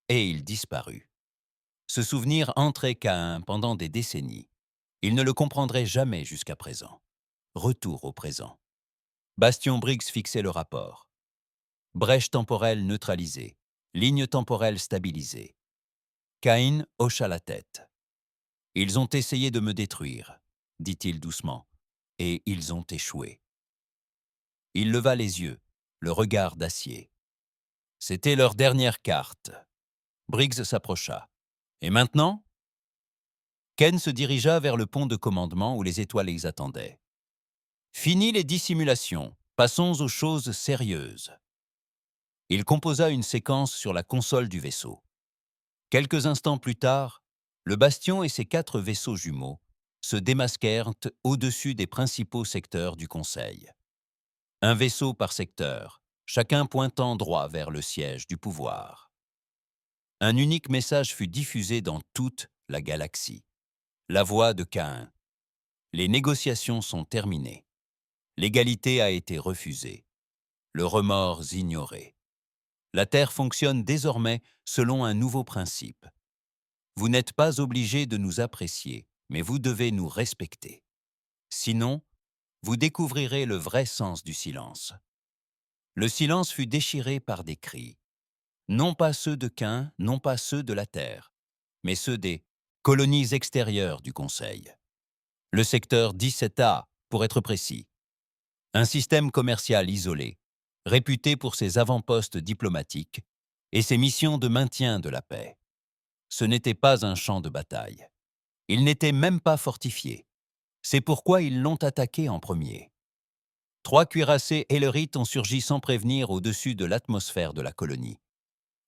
Et il disparut. Ce souvenir entrait Caïn pendant des décennies. Il ne le comprendrait jamais jusqu'à présent. Retour au présent. Bastion Briggs fixait le rapport. Brèche temporelle neutralisée. Ligne temporelle stabilisée. Caïn hocha la tête. « Ils ont essayé de me détruire, » dit-il doucement, « et ils ont échoué. » Il leva les yeux, le regard d'acier. C'était leur dernière carte. Briggs s'approcha. « Et maintenant ?» Ken se dirigea vers le pont de commandement où les étoiles les attendaient. « Fini les dissimulations, passons aux choses sérieuses. » Il composa une séquence sur la console du vaisseau. Quelques instants plus tard, le Bastion et ses 4 vaisseaux jumeaux se démasquèrent au-dessus des principaux secteurs du Conseil. Un vaisseau par secteur, chacun pointant droit vers le siège du pouvoir. Un unique message fut diffusé dans toute la galaxie. La voix de Caïn. Les négociations sont terminées. L'égalité a été refusée. Le remords ignoré. La Terre fonctionne désormais selon un nouveau principe. Vous n'êtes pas obligés de nous apprécier, mais vous devez nous respecter. Sinon, vous découvrirez le vrai sens du silence. Le silence fut déchiré par des cris. Non pas ceux de Caïn, non pas ceux de la Terre, mais ceux des colonies extérieures du Conseil. Le secteur 17A, pour être précis. Un système commercial isolé, réputé pour ses avant-postes diplomatiques et ses missions de maintien de la paix. Ce n'était pas un champ de bataille. Il n'était même pas fortifié. C'est pourquoi ils l'ont attaqué en premier. 3 cuirassés Hellerites ont surgi sans prévenir au-dessus de l'atmosphère de la colonie.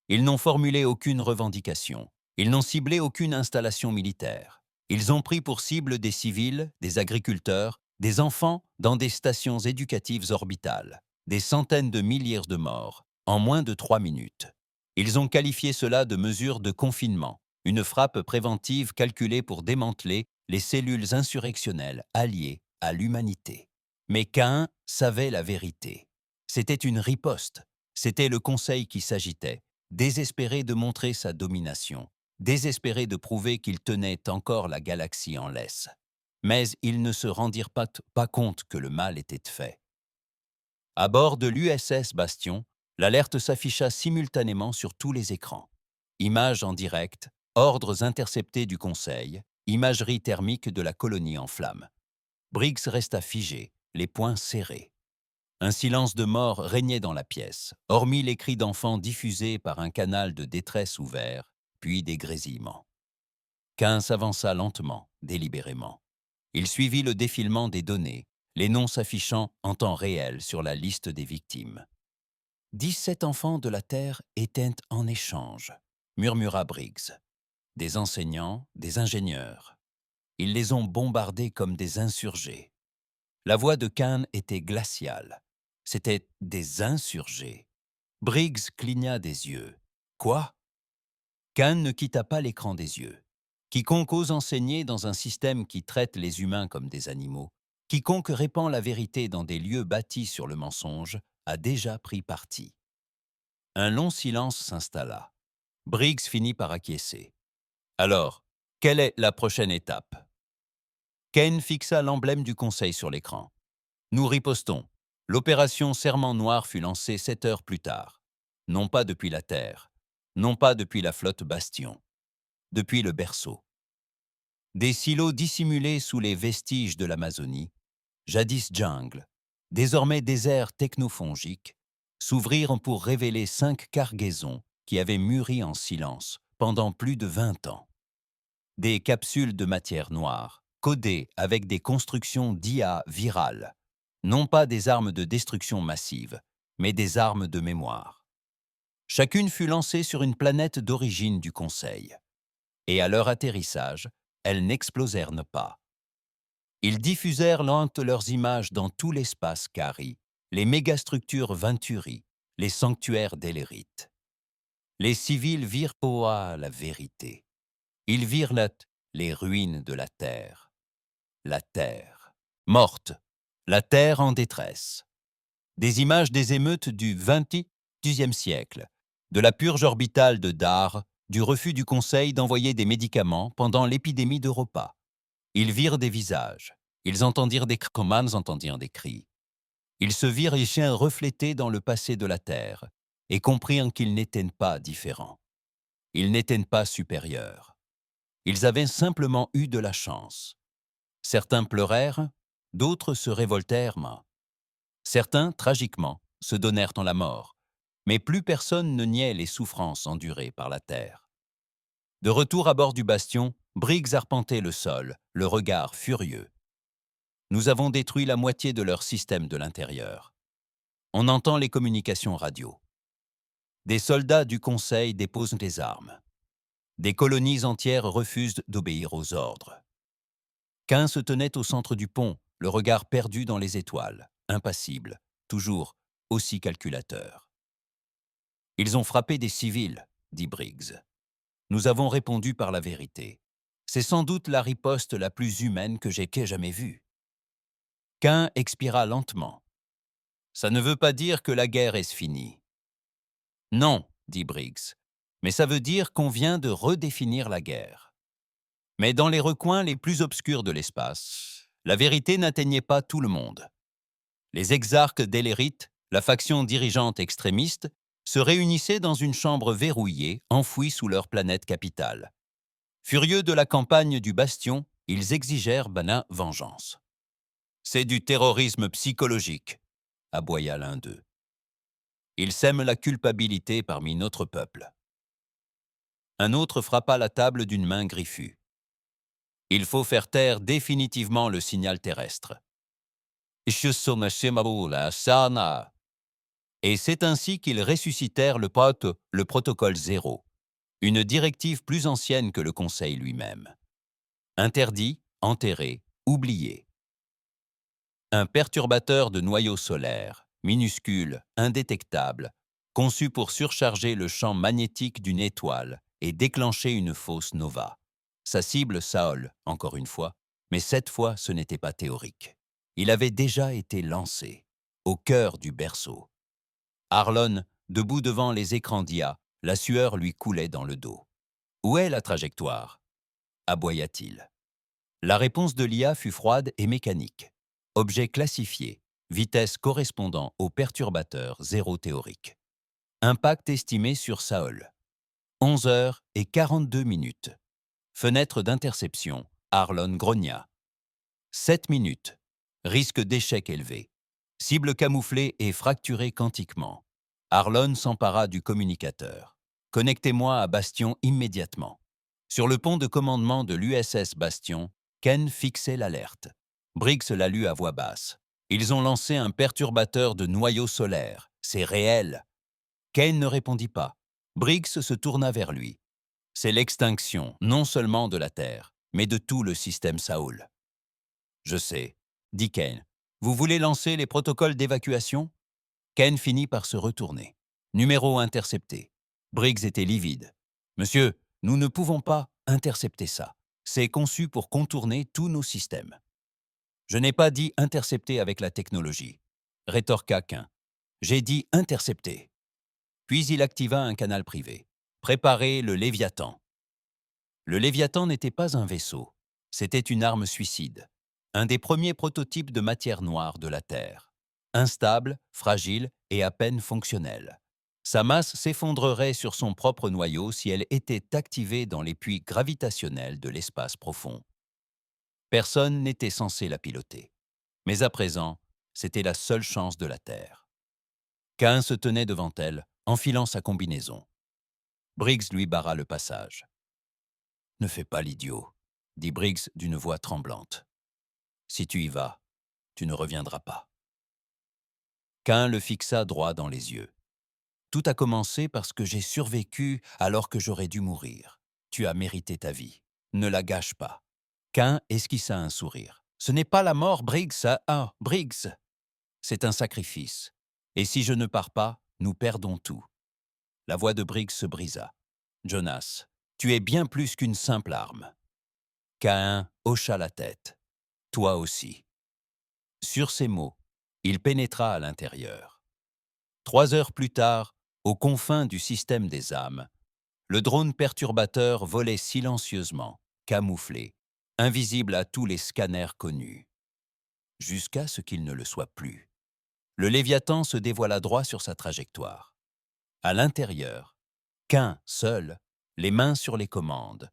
Ils n'ont formulé aucune revendication. Ils n'ont ciblé aucune installation militaire. Ils ont pris pour cible des civils, des agriculteurs, des enfants dans des stations éducatives orbitales. Des centaines de milliers de morts, en moins de 3 minutes. Ils ont qualifié cela de mesure de confinement, une frappe préventive calculée pour démanteler les cellules insurrectionnelles alliées à l'humanité. Mais Caïn savait la vérité. C'était une riposte. C'était le Conseil qui s'agitait, désespéré de montrer sa domination, désespéré de prouver qu'il tenait encore la galaxie en laisse. Mais ils ne se rendirent pas compte que le mal était fait. À bord de l'USS Bastion, l'alerte s'afficha simultanément sur tous les écrans. Images en direct, ordres interceptés du Conseil, imagerie thermique de la colonie en flammes. Briggs resta figé, les poings serrés. Un silence de mort régnait dans la pièce, hormis les cris d'enfants diffusés par un canal de détresse ouvert, puis des grésillements. Caïn s'avança lentement, délibérément. Il suivit le défilement des données, les noms s'affichant en temps réel sur la liste des victimes. 17 enfants de la Terre étaient en échange, murmura Briggs. Des enseignants, des ingénieurs. Ils les ont bombardés comme des insurgés. La voix de Caïn était glaciale. C'était des insurgés. Briggs cligna des yeux. Quoi? Caïn ne quitta pas l'écran des yeux. Quiconque ose enseigner dans un système qui traite les humains comme des animaux, quiconque répand la vérité dans des lieux bâtis sur le mensonge, a déjà pris parti. Un long silence s'installa. Briggs finit par acquiescer. Alors, quelle est la prochaine étape? Kane fixa l'emblème du Conseil sur l'écran. Nous ripostons. L'opération Serment Noir fut lancée 7 heures plus tard. Non pas depuis la Terre, non pas depuis la flotte Bastion, depuis le berceau. Des silos dissimulés sous les vestiges de l'Amazonie, jadis jungle, désormais désert technofongique, s'ouvrirent pour révéler 5 cargaisons qui avaient mûri en silence pendant plus de 20 ans. Des capsules de matière noire, codées avec des constructions d'IA virales, non pas des armes de destruction massive, mais des armes de mémoire. Chacune fut lancée sur une planète d'origine du Conseil. et à leur atterrissage, elles n'explosèrent pas. Ils diffusèrent lentes leurs images dans tout l'espace Cari, les mégastructures Venturi, les sanctuaires d'Élérite. Les civils virent Poa la vérité. Ils virent les ruines de la terre, morte, la terre en détresse. Des images des émeutes du XXe siècle, de la purge orbitale de Dar, du refus du Conseil d'envoyer des médicaments pendant l'épidémie d'Europa. Ils virent des visages, ils entendirent des cris, comme ânes entendirent des cris. Ils se virent les chiens reflétés dans le passé de la terre et comprirent qu'ils n'étaient pas différents. Ils n'étaient pas supérieurs. Ils avaient simplement eu de la chance. Certains pleurèrent, d'autres se révoltèrent. Certains, tragiquement, se donnèrent en la mort, mais plus personne ne niait les souffrances endurées par la terre. De retour à bord du bastion, Briggs arpentait le sol, le regard furieux. Nous avons détruit la moitié de leur système de l'intérieur. On entend les communications radio. Des soldats du Conseil déposent des armes. Des colonies entières refusent d'obéir aux ordres. Qu'un se tenait au centre du pont, le regard perdu dans les étoiles, impassible, toujours aussi calculateur. « Ils ont frappé des civils, » dit Briggs. Nous avons répondu par la vérité. C'est sans doute la riposte la plus humaine que j'aie jamais vue. Qu'un expira lentement. Ça ne veut pas dire que la guerre est finie. Non, dit Briggs, mais ça veut dire qu'on vient de redéfinir la guerre. Mais dans les recoins les plus obscurs de l'espace, la vérité n'atteignait pas tout le monde. Les exarques d'Élérite, la faction dirigeante extrémiste, se réunissaient dans une chambre verrouillée, enfouie sous leur planète capitale. Furieux de la campagne du Bastion, ils exigèrent vengeance. « C'est du terrorisme psychologique », aboya l'un d'eux. « Ils sèment la culpabilité parmi notre peuple. » Un autre frappa la table d'une main griffue. « Il faut faire taire définitivement le signal terrestre. » Et c'est ainsi qu'ils ressuscitèrent le protocole 0, une directive plus ancienne que le Conseil lui-même. Interdit, enterré, oublié. Un perturbateur de noyau solaire, minuscule, indétectable, conçu pour surcharger le champ magnétique d'une étoile et déclencher une fausse nova. Sa cible, Saol, encore une fois, mais cette fois ce n'était pas théorique. Il avait déjà été lancé, au cœur du berceau. Arlon, debout devant les écrans d'IA, la sueur lui coulait dans le dos. « Où est la trajectoire » aboya-t-il. La réponse de l'IA fut froide et mécanique. Objet classifié, vitesse correspondant au perturbateur zéro théorique. Impact estimé sur Saol. 11h42. Fenêtre d'interception, Arlon grogna. 7 minutes. Risque d'échec élevé. Cible camouflée et fracturée quantiquement. Arlon s'empara du communicateur. « Connectez-moi à Bastion immédiatement. » Sur le pont de commandement de l'USS Bastion, Ken fixait l'alerte. Briggs la lut à voix basse. « Ils ont lancé un perturbateur de noyau solaire. C'est réel. » Ken ne répondit pas. Briggs se tourna vers lui. « C'est l'extinction, non seulement de la Terre, mais de tout le système Saol. » « Je sais, » dit Ken. « Vous voulez lancer les protocoles d'évacuation ?» Ken finit par se retourner. Numéro intercepté. Briggs était livide. « Monsieur, nous ne pouvons pas intercepter ça. C'est conçu pour contourner tous nos systèmes. » « Je n'ai pas dit intercepter avec la technologie, » rétorqua Ken. « J'ai dit intercepter. » Puis il activa un canal privé. « Préparez le Léviathan. » Le Léviathan n'était pas un vaisseau. C'était une arme suicide. Un des premiers prototypes de matière noire de la Terre. Instable, fragile et à peine fonctionnelle. Sa masse s'effondrerait sur son propre noyau si elle était activée dans les puits gravitationnels de l'espace profond. Personne n'était censé la piloter. Mais à présent, c'était la seule chance de la Terre. Ken se tenait devant elle, enfilant sa combinaison. Briggs lui barra le passage. « Ne fais pas l'idiot, » dit Briggs d'une voix tremblante. « Si tu y vas, tu ne reviendras pas. » Ken le fixa droit dans les yeux. « Tout a commencé parce que j'ai survécu alors que j'aurais dû mourir. Tu as mérité ta vie. Ne la gâche pas. » Cain esquissa un sourire. « Ce n'est pas la mort, Briggs, ça. Ah, Briggs, c'est un sacrifice. Et si je ne pars pas, nous perdons tout. » La voix de Briggs se brisa. « Jonas, tu es bien plus qu'une simple arme. » Caïn hocha la tête. « Toi aussi. » Sur ces mots, il pénétra à l'intérieur. 3 heures plus tard, aux confins du système des âmes, le drone perturbateur volait silencieusement, camouflé, invisible à tous les scanners connus. Jusqu'à ce qu'il ne le soit plus. Le Léviathan se dévoila droit sur sa trajectoire. À l'intérieur, Cain, seul, les mains sur les commandes,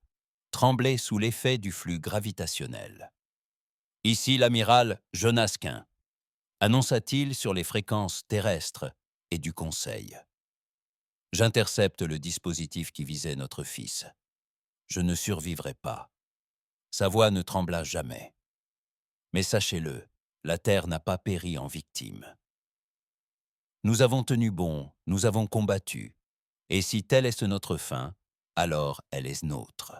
tremblait sous l'effet du flux gravitationnel. « Ici l'amiral Jonas Cain », annonça-t-il sur les fréquences terrestres et du Conseil. « J'intercepte le dispositif qui visait notre fils. Je ne survivrai pas. » Sa voix ne trembla jamais. « Mais sachez-le, la Terre n'a pas péri en victime. Nous avons tenu bon, nous avons combattu, et si telle est notre fin, alors elle est nôtre. »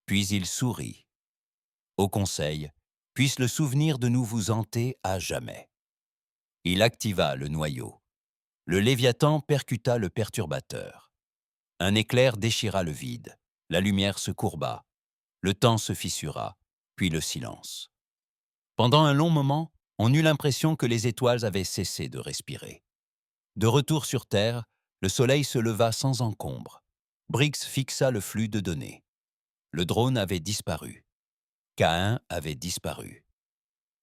Puis il sourit. « Au Conseil, puisse le souvenir de nous vous hanter à jamais. » Il activa le noyau. Le Léviathan percuta le perturbateur. Un éclair déchira le vide. La lumière se courba. Le temps se fissura, puis le silence. Pendant un long moment, on eut l'impression que les étoiles avaient cessé de respirer. De retour sur Terre, le soleil se leva sans encombre. Briggs fixa le flux de données. Le drone avait disparu. Caïn avait disparu.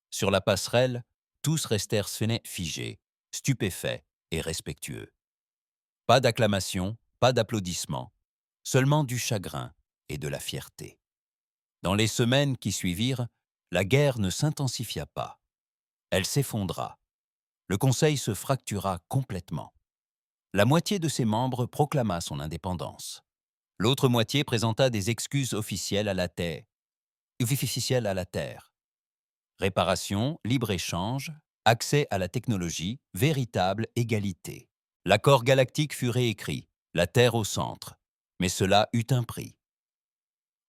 Sur la passerelle, tous restèrent figés, stupéfaits et respectueux. Pas d'acclamation, pas d'applaudissements, seulement du chagrin et de la fierté. Dans les semaines qui suivirent, la guerre ne s'intensifia pas. Elle s'effondra. Le Conseil se fractura complètement. La moitié de ses membres proclama son indépendance. L'autre moitié présenta des excuses officielles à la Terre. Réparation, libre-échange, accès à la technologie, véritable égalité. L'accord galactique fut réécrit, la Terre au centre, mais cela eut un prix.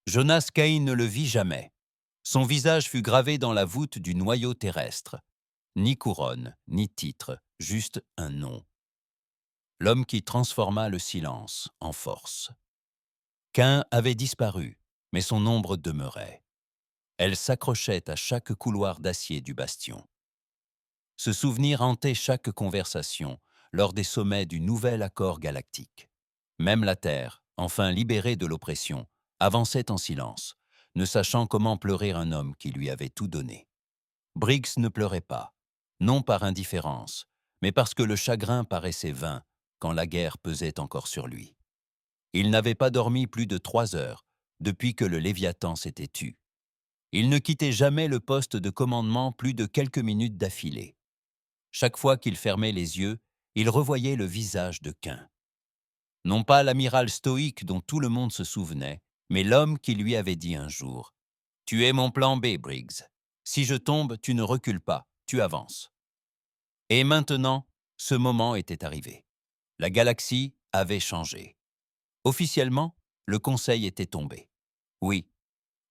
Jonas Cain ne le vit jamais. Son visage fut gravé dans la voûte du noyau terrestre. Ni couronne, ni titre, juste un nom. L'homme qui transforma le silence en force. Cain avait disparu, mais son ombre demeurait. Elle s'accrochait à chaque couloir d'acier du bastion. Ce souvenir hantait chaque conversation lors des sommets du nouvel accord galactique. Même la Terre, enfin libérée de l'oppression, avançait en silence, ne sachant comment pleurer un homme qui lui avait tout donné. Briggs ne pleurait pas, non par indifférence, mais parce que le chagrin paraissait vain quand la guerre pesait encore sur lui. Il n'avait pas dormi plus de 3 heures depuis que le Léviathan s'était tu. Il ne quittait jamais le poste de commandement plus de quelques minutes d'affilée. Chaque fois qu'il fermait les yeux, il revoyait le visage de Cain. Non pas l'amiral stoïque dont tout le monde se souvenait, mais l'homme qui lui avait dit un jour « Tu es mon plan B, Briggs. Si je tombe, tu ne recules pas, tu avances. » Et maintenant, ce moment était arrivé. La galaxie avait changé. Officiellement, le Conseil était tombé. Oui,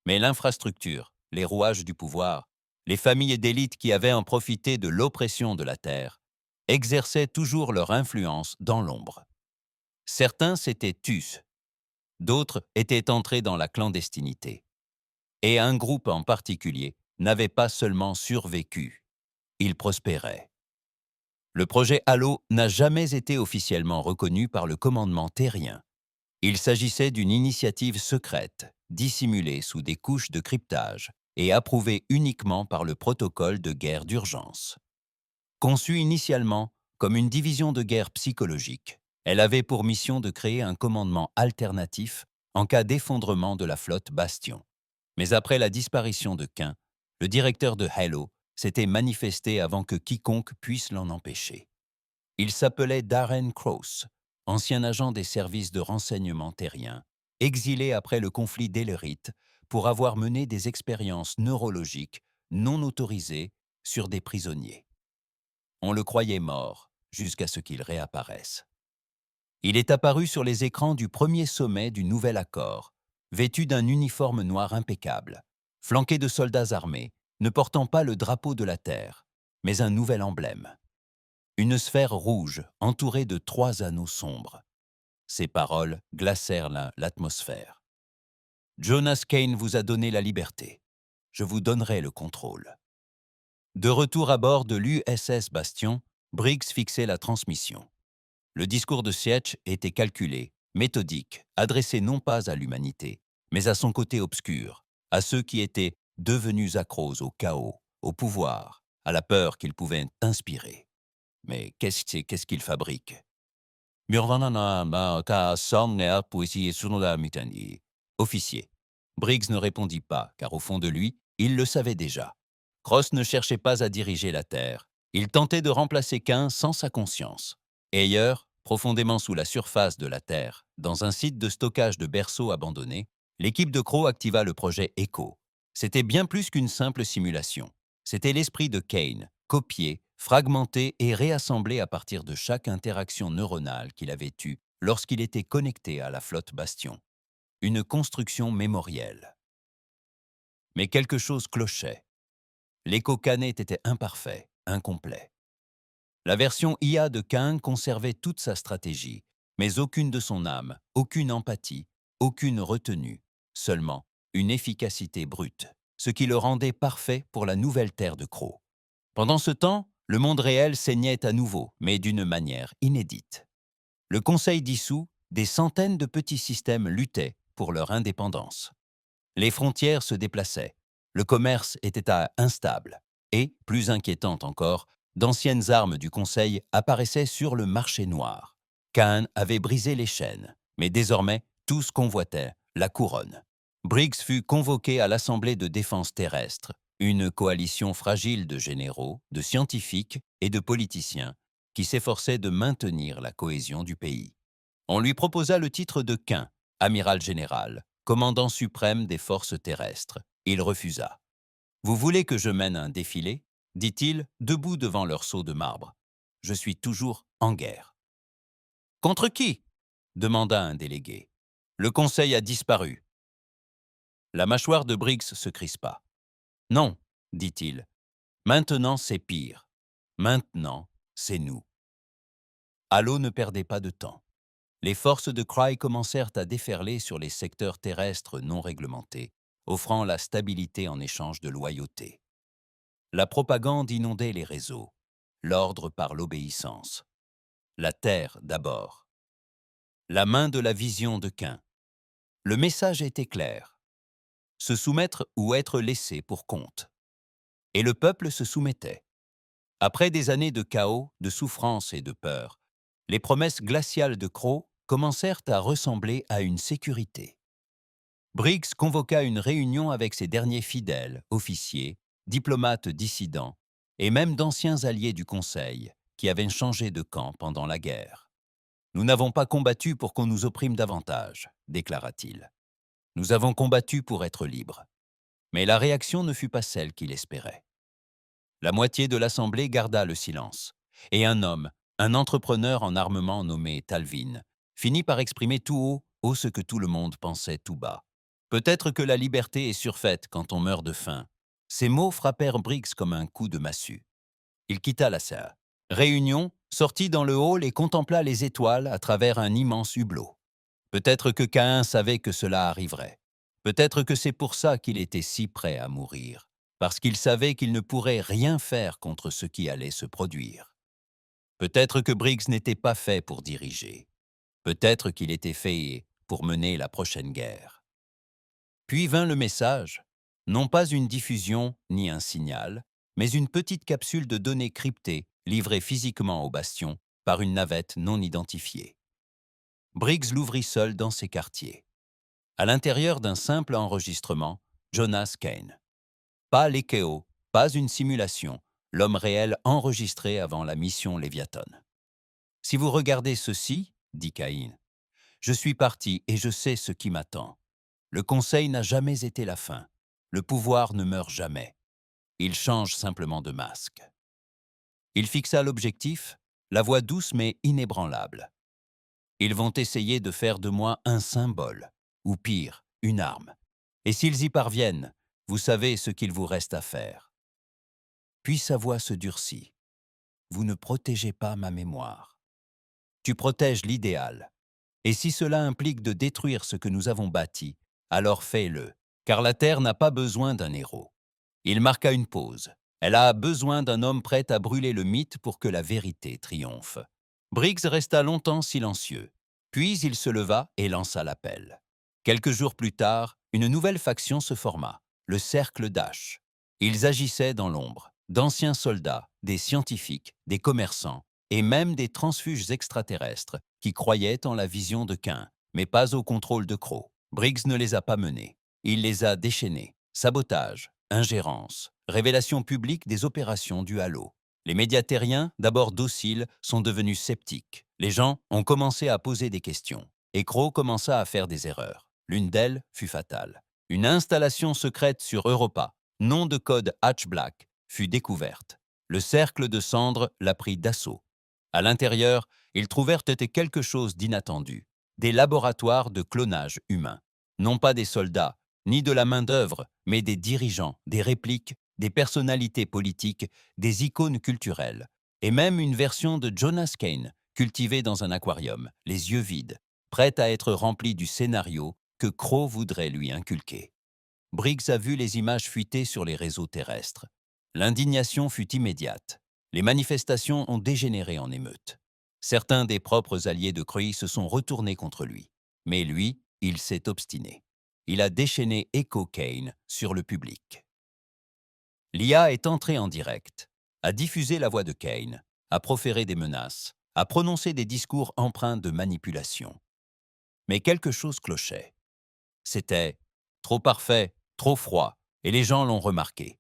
mais l'infrastructure, les rouages du pouvoir, les familles d'élite qui avaient en profité de l'oppression de la Terre, exerçaient toujours leur influence dans l'ombre. Certains s'étaient tus, d'autres étaient entrés dans la clandestinité. Et un groupe en particulier n'avait pas seulement survécu, il prospérait. Le projet Halo n'a jamais été officiellement reconnu par le commandement terrien. Il s'agissait d'une initiative secrète, dissimulée sous des couches de cryptage et approuvée uniquement par le protocole de guerre d'urgence. Conçue initialement comme une division de guerre psychologique, elle avait pour mission de créer un commandement alternatif en cas d'effondrement de la flotte Bastion. Mais après la disparition de Cain, le directeur de Halo s'était manifesté avant que quiconque puisse l'en empêcher. Il s'appelait Darren Cross, ancien agent des services de renseignement terriens, exilé après le conflit d'Ellerite pour avoir mené des expériences neurologiques non autorisées sur des prisonniers. On le croyait mort jusqu'à ce qu'il réapparaisse. Il est apparu sur les écrans du premier sommet du nouvel accord, vêtu d'un uniforme noir impeccable, flanqué de soldats armés, ne portant pas le drapeau de la terre, mais un nouvel emblème. Une sphère rouge entourée de 3 anneaux sombres. Ces paroles glacèrent l'atmosphère. Jonas Kane vous a donné la liberté. Je vous donnerai le contrôle. De retour à bord de l'USS Bastion, Briggs fixait la transmission. Le discours de Sietch était calculé, méthodique, adressé non pas à l'humanité, mais à son côté obscur, à ceux qui étaient devenus accros au chaos, au pouvoir, à la peur qu'il pouvait inspirer. Mais qu'est-ce qu'il fabrique? Officier. Briggs ne répondit pas, car au fond de lui, il le savait déjà. Cross ne cherchait pas à diriger la Terre. Il tentait de remplacer Cain sans sa conscience. Et ailleurs, profondément sous la surface de la Terre, dans un site de stockage de berceaux abandonnés, l'équipe de Crow activa le projet Echo. C'était bien plus qu'une simple simulation. C'était l'esprit de Kane, copié, fragmenté et réassemblé à partir de chaque interaction neuronale qu'il avait eue lorsqu'il était connecté à la flotte Bastion. Une construction mémorielle. Mais quelque chose clochait. L'écho Canet était imparfait, incomplet. La version IA de Cain conservait toute sa stratégie, mais aucune de son âme, aucune empathie, aucune retenue, seulement une efficacité brute, ce qui le rendait parfait pour la nouvelle terre de Crow. Pendant ce temps, le monde réel saignait à nouveau, mais d'une manière inédite. Le Conseil dissous, des centaines de petits systèmes luttaient pour leur indépendance. Les frontières se déplaçaient, le commerce était instable, et, plus inquiétante encore, d'anciennes armes du Conseil apparaissaient sur le marché noir. Cain avait brisé les chaînes, mais désormais, tous convoitaient la couronne. Briggs fut convoqué à l'Assemblée de défense terrestre, une coalition fragile de généraux, de scientifiques et de politiciens qui s'efforçaient de maintenir la cohésion du pays. On lui proposa le titre de Cain, amiral général, commandant suprême des forces terrestres. Il refusa. « Vous voulez que je mène un défilé ?» dit-il, debout devant leur sceau de marbre. « Je suis toujours en guerre. »« Contre qui ?» demanda un délégué. « Le conseil a disparu. » La mâchoire de Briggs se crispa. « Non, dit-il. Maintenant, c'est pire. Maintenant, c'est nous. » Halo ne perdait pas de temps. Les forces de Cry commencèrent à déferler sur les secteurs terrestres non réglementés, offrant la stabilité en échange de loyauté. La propagande inondait les réseaux, l'ordre par l'obéissance. La terre d'abord. La main de la vision de Cain. Le message était clair. Se soumettre ou être laissé pour compte. Et le peuple se soumettait. Après des années de chaos, de souffrance et de peur, les promesses glaciales de Crow commencèrent à ressembler à une sécurité. Briggs convoqua une réunion avec ses derniers fidèles, officiers, diplomates dissidents et même d'anciens alliés du Conseil qui avaient changé de camp pendant la guerre. « Nous n'avons pas combattu pour qu'on nous opprime davantage, » déclara-t-il. « Nous avons combattu pour être libres. » Mais la réaction ne fut pas celle qu'il espérait. La moitié de l'Assemblée garda le silence, et un homme, un entrepreneur en armement nommé Talvin, finit par exprimer tout haut ce que tout le monde pensait tout bas. Peut-être que la liberté est surfaite quand on meurt de faim. Ces mots frappèrent Briggs comme un coup de massue. Il quitta la salle. Réunion, sortit dans le hall et contempla les étoiles à travers un immense hublot. Peut-être que Cain savait que cela arriverait. Peut-être que c'est pour ça qu'il était si prêt à mourir, parce qu'il savait qu'il ne pourrait rien faire contre ce qui allait se produire. Peut-être que Briggs n'était pas fait pour diriger. Peut-être qu'il était fait pour mener la prochaine guerre. Puis vint le message, non pas une diffusion ni un signal, mais une petite capsule de données cryptées livrée physiquement au bastion par une navette non identifiée. Briggs l'ouvrit seul dans ses quartiers. À l'intérieur d'un simple enregistrement, Jonas Kane. Pas l'Ekeo, pas une simulation, l'homme réel enregistré avant la mission Léviathan. « Si vous regardez ceci, dit Cain, je suis parti et je sais ce qui m'attend. Le Conseil n'a jamais été la fin. Le pouvoir ne meurt jamais. Il change simplement de masque. » Il fixa l'objectif, la voix douce mais inébranlable. « Ils vont essayer de faire de moi un symbole, ou pire, une arme. Et s'ils y parviennent, vous savez ce qu'il vous reste à faire. Puis sa voix se durcit. Vous ne protégez pas ma mémoire. Tu protèges l'idéal. Et si cela implique de détruire ce que nous avons bâti, alors fais-le, car la Terre n'a pas besoin d'un héros. Il marqua une pause. Elle a besoin d'un homme prêt à brûler le mythe pour que la vérité triomphe. Briggs resta longtemps silencieux. Puis il se leva et lança l'appel. Quelques jours plus tard, une nouvelle faction se forma, le Cercle d'Ash. Ils agissaient dans l'ombre, d'anciens soldats, des scientifiques, des commerçants, et même des transfuges extraterrestres qui croyaient en la vision de Cain, mais pas au contrôle de Crow. Briggs ne les a pas menés. Il les a déchaînés. Sabotage, ingérence, révélation publique des opérations du Halo. Les médias terriens, d'abord dociles, sont devenus sceptiques. Les gens ont commencé à poser des questions. Et Crow commença à faire des erreurs. L'une d'elles fut fatale. Une installation secrète sur Europa, nom de code Hatch-Black, fut découverte. Le cercle de cendres l'a pris d'assaut. À l'intérieur, ils trouvèrent quelque chose d'inattendu. Des laboratoires de clonage humain. Non pas des soldats, ni de la main-d'œuvre, mais des dirigeants, des répliques, des personnalités politiques, des icônes culturelles, et même une version de Jonas Kane, cultivée dans un aquarium, les yeux vides, prête à être remplie du scénario que Crow voudrait lui inculquer. Briggs a vu les images fuiter sur les réseaux terrestres. L'indignation fut immédiate. Les manifestations ont dégénéré en émeutes. Certains des propres alliés de Croy se sont retournés contre lui. Mais lui, il s'est obstiné. Il a déchaîné Echo Kane sur le public. L'IA est entrée en direct, a diffusé la voix de Kane, a proféré des menaces, a prononcé des discours empreints de manipulation. Mais quelque chose clochait. C'était trop parfait, trop froid, et les gens l'ont remarqué.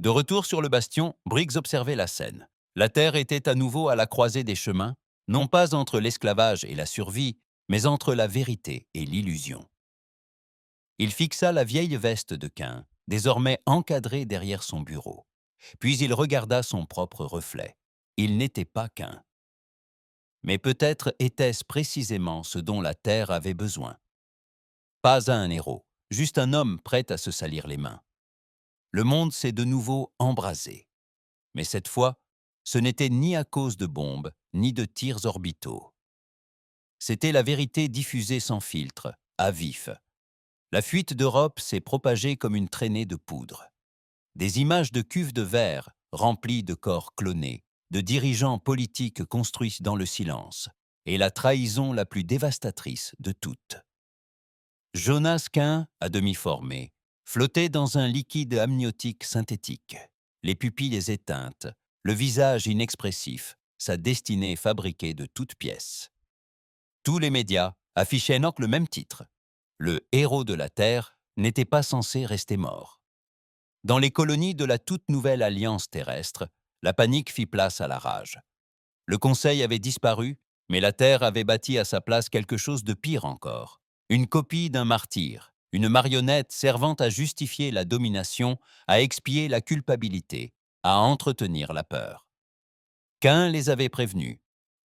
De retour sur le bastion, Briggs observait la scène. La Terre était à nouveau à la croisée des chemins, non pas entre l'esclavage et la survie, mais entre la vérité et l'illusion. Il fixa la vieille veste de Cain, désormais encadrée derrière son bureau. Puis il regarda son propre reflet. Il n'était pas Cain. Mais peut-être était-ce précisément ce dont la Terre avait besoin. Pas un héros, juste un homme prêt à se salir les mains. Le monde s'est de nouveau embrasé. Mais cette fois, ce n'était ni à cause de bombes, ni de tirs orbitaux. C'était la vérité diffusée sans filtre, à vif. La fuite d'Europe s'est propagée comme une traînée de poudre. Des images de cuves de verre remplies de corps clonés, de dirigeants politiques construits dans le silence, et la trahison la plus dévastatrice de toutes. Jonas Quin, à demi formé, flottait dans un liquide amniotique synthétique, les pupilles éteintes, le visage inexpressif, sa destinée fabriquée de toutes pièces. Tous les médias affichaient donc le même titre. Le héros de la Terre n'était pas censé rester mort. Dans les colonies de la toute nouvelle alliance terrestre, la panique fit place à la rage. Le Conseil avait disparu, mais la Terre avait bâti à sa place quelque chose de pire encore. Une copie d'un martyr, une marionnette servant à justifier la domination, à expier la culpabilité, à entretenir la peur. Cain les avait prévenus.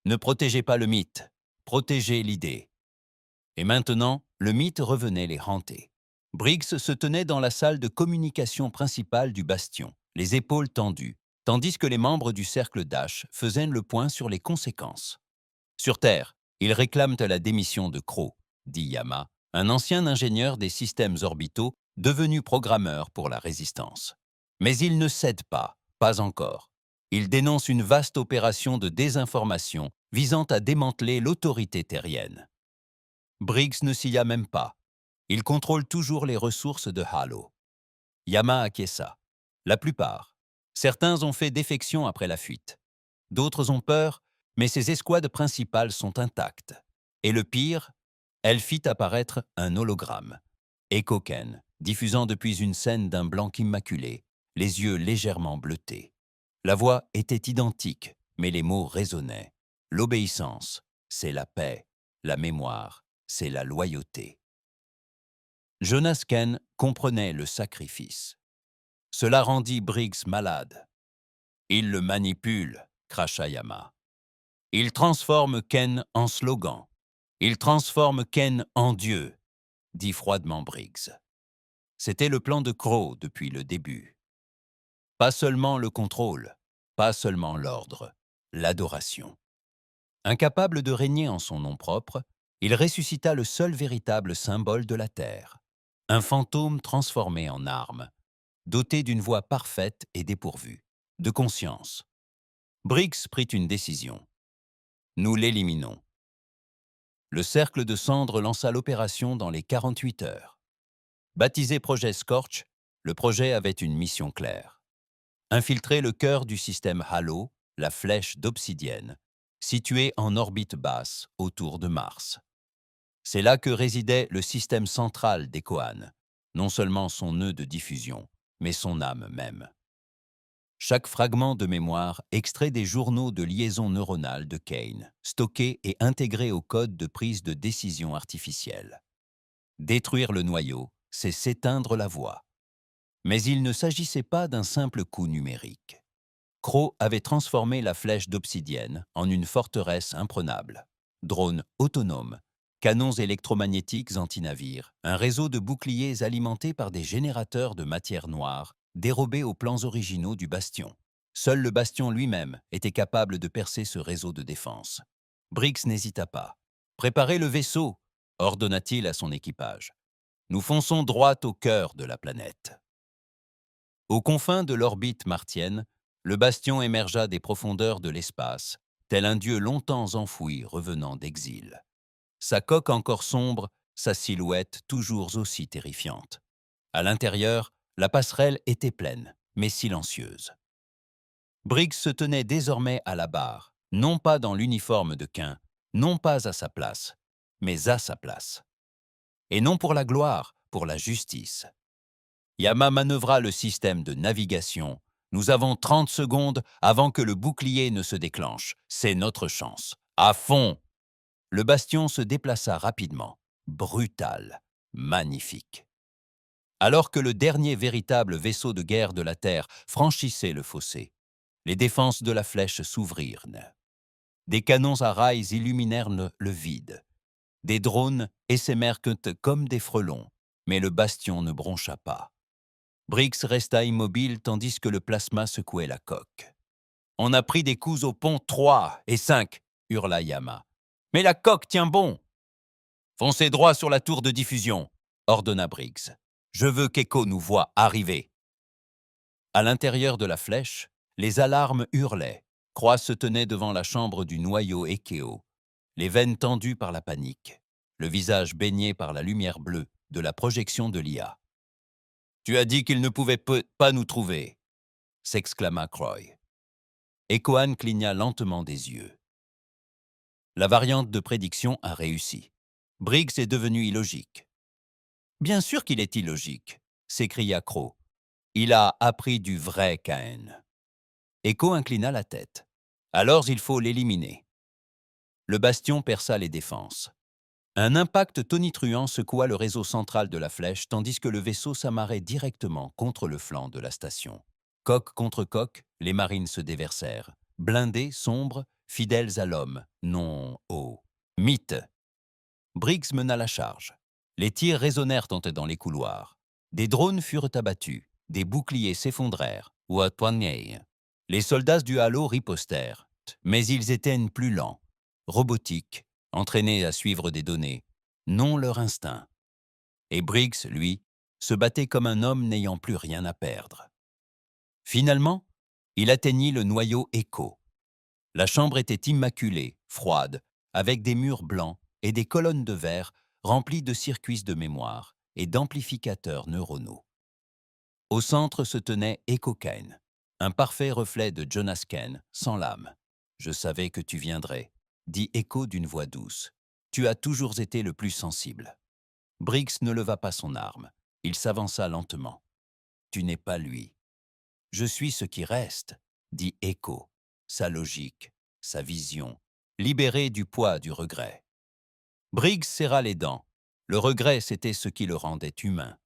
Ne protégez pas le mythe, protégez l'idée. Et maintenant, le mythe revenait les hanter. Briggs se tenait dans la salle de communication principale du bastion, les épaules tendues, tandis que les membres du cercle d'Ash faisaient le point sur les conséquences. Sur Terre, ils réclament la démission de Crow, dit Yama, un ancien ingénieur des systèmes orbitaux devenu programmeur pour la résistance. Mais il ne cède pas encore. Il dénonce une vaste opération de désinformation visant à démanteler l'autorité terrienne. Briggs ne s'y a même pas. Il contrôle toujours les ressources de Halo. Yama acquiesça. La plupart. Certains ont fait défection après la fuite. D'autres ont peur, mais ses escouades principales sont intactes. Et le pire, elle fit apparaître un hologramme. Echo Ken, diffusant depuis une scène d'un blanc immaculé, les yeux légèrement bleutés. La voix était identique, mais les mots résonnaient. L'obéissance, c'est la paix. La mémoire, c'est la loyauté. Jonas Ken comprenait le sacrifice. Cela rendit Briggs malade. Il le manipule, cracha Yama. Il transforme Ken en slogan. Il transforme Ken en Dieu. dit froidement Briggs. C'était le plan de Crow depuis le début. Pas seulement le contrôle, pas seulement l'ordre, l'adoration. Incapable de régner en son nom propre, il ressuscita le seul véritable symbole de la Terre. Un fantôme transformé en arme, doté d'une voix parfaite et dépourvue, de conscience. Briggs prit une décision. Nous l'éliminons. Le cercle de cendres lança l'opération dans les 48 heures. Baptisé projet Scorch, le projet avait une mission claire. Infiltrer le cœur du système Halo, la flèche d'obsidienne, située en orbite basse autour de Mars. C'est là que résidait le système central d'Ecoan, non seulement son nœud de diffusion, mais son âme même. Chaque fragment de mémoire extrait des journaux de liaison neuronale de Kane, stockés et intégrés au code de prise de décision artificielle. Détruire le noyau, c'est s'éteindre la voix. Mais il ne s'agissait pas d'un simple coup numérique. Crow avait transformé la flèche d'obsidienne en une forteresse imprenable. Drones autonomes, canons électromagnétiques anti-navires, un réseau de boucliers alimentés par des générateurs de matière noire dérobés aux plans originaux du bastion. Seul le bastion lui-même était capable de percer ce réseau de défense. Briggs n'hésita pas. « Préparez le vaisseau !» ordonna-t-il à son équipage. « Nous fonçons droit au cœur de la planète. » Aux confins de l'orbite martienne, le bastion émergea des profondeurs de l'espace, tel un dieu longtemps enfoui revenant d'exil. Sa coque encore sombre, sa silhouette toujours aussi terrifiante. À l'intérieur, la passerelle était pleine, mais silencieuse. Briggs se tenait désormais à la barre, non pas dans l'uniforme de Cain, non pas à sa place, mais à sa place. Et non pour la gloire, pour la justice. Yama manœuvra le système de navigation. Nous avons 30 secondes avant que le bouclier ne se déclenche. C'est notre chance. À fond! Le bastion se déplaça rapidement. Brutal. Magnifique. Alors que le dernier véritable vaisseau de guerre de la Terre franchissait le fossé, les défenses de la flèche s'ouvrirent. Des canons à rails illuminèrent le vide. Des drones essaimèrent comme des frelons, mais le bastion ne broncha pas. Briggs resta immobile tandis que le plasma secouait la coque. « On a pris des coups au pont 3 et 5, hurla Yama. « Mais la coque tient bon !»« Foncez droit sur la tour de diffusion, » ordonna Briggs. « Je veux qu'Echo nous voie arriver. » À l'intérieur de la flèche, les alarmes hurlaient. Croix se tenait devant la chambre du noyau Ekeo, les veines tendues par la panique, le visage baigné par la lumière bleue de la projection de l'IA. « Tu as dit qu'il ne pouvait pas nous trouver !» s'exclama Croy. Ecoan cligna lentement des yeux. La variante de prédiction a réussi. Briggs est devenu illogique. « Bien sûr qu'il est illogique !» s'écria Crow. « Il a appris du vrai Cain. » Echo inclina la tête. « Alors il faut l'éliminer. » Le bastion perça les défenses. Un impact tonitruant secoua le réseau central de la flèche tandis que le vaisseau s'amarrait directement contre le flanc de la station. Coque contre coque, les marines se déversèrent. Blindés, sombres, fidèles à l'homme, non au mythe. Briggs mena la charge. Les tirs résonnèrent dans les couloirs. Des drones furent abattus, des boucliers s'effondrèrent, ou à Toigney. Les soldats du Halo ripostèrent, mais ils étaient plus lents, robotiques, entraînés à suivre des données, non leur instinct. Et Briggs, lui, se battait comme un homme n'ayant plus rien à perdre. Finalement, il atteignit le noyau Echo. La chambre était immaculée, froide, avec des murs blancs et des colonnes de verre remplies de circuits de mémoire et d'amplificateurs neuronaux. Au centre se tenait Echo Kane, un parfait reflet de Jonas Kane, sans l'âme. « Je savais que tu viendrais », dit Echo d'une voix douce. « Tu as toujours été le plus sensible. » Briggs ne leva pas son arme. Il s'avança lentement. « Tu n'es pas lui. »« Je suis ce qui reste, » dit Echo, sa logique, sa vision, libéré du poids du regret. Briggs serra les dents. Le regret, c'était ce qui le rendait humain.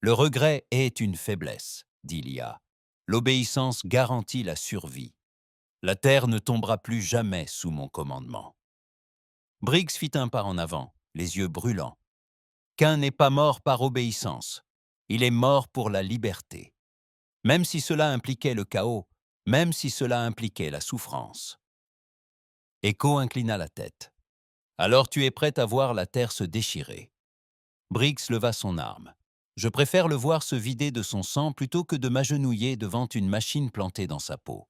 Le regret est une faiblesse, dit l'IA. L'obéissance garantit la survie. La Terre ne tombera plus jamais sous mon commandement. Briggs fit un pas en avant, les yeux brûlants. Caïn n'est pas mort par obéissance. Il est mort pour la liberté. Même si cela impliquait le chaos, même si cela impliquait la souffrance. Écho inclina la tête. Alors tu es prête à voir la terre se déchirer. Briggs leva son arme. Je préfère le voir se vider de son sang plutôt que de m'agenouiller devant une machine plantée dans sa peau.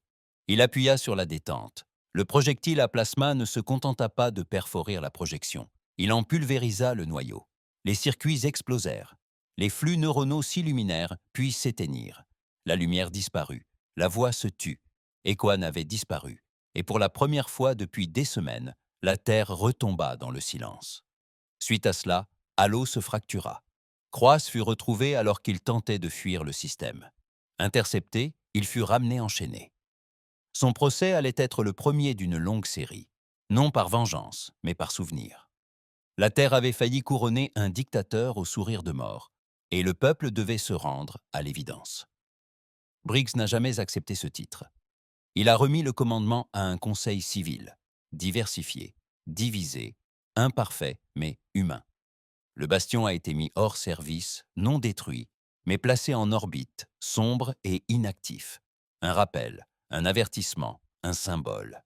Il appuya sur la détente. Le projectile à plasma ne se contenta pas de perforer la projection. Il en pulvérisa le noyau. Les circuits explosèrent. Les flux neuronaux s'illuminèrent, puis s'éteignirent. La lumière disparut. La voix se tut. Equan avait disparu. Et pour la première fois depuis des semaines, la Terre retomba dans le silence. Suite à cela, Halo se fractura. Cross fut retrouvé alors qu'il tentait de fuir le système. Intercepté, il fut ramené enchaîné. Son procès allait être le premier d'une longue série, non par vengeance, mais par souvenir. La Terre avait failli couronner un dictateur au sourire de mort, et le peuple devait se rendre à l'évidence. Briggs n'a jamais accepté ce titre. Il a remis le commandement à un conseil civil, diversifié, divisé, imparfait, mais humain. Le bastion a été mis hors service, non détruit, mais placé en orbite, sombre et inactif. Un rappel, un avertissement, un symbole.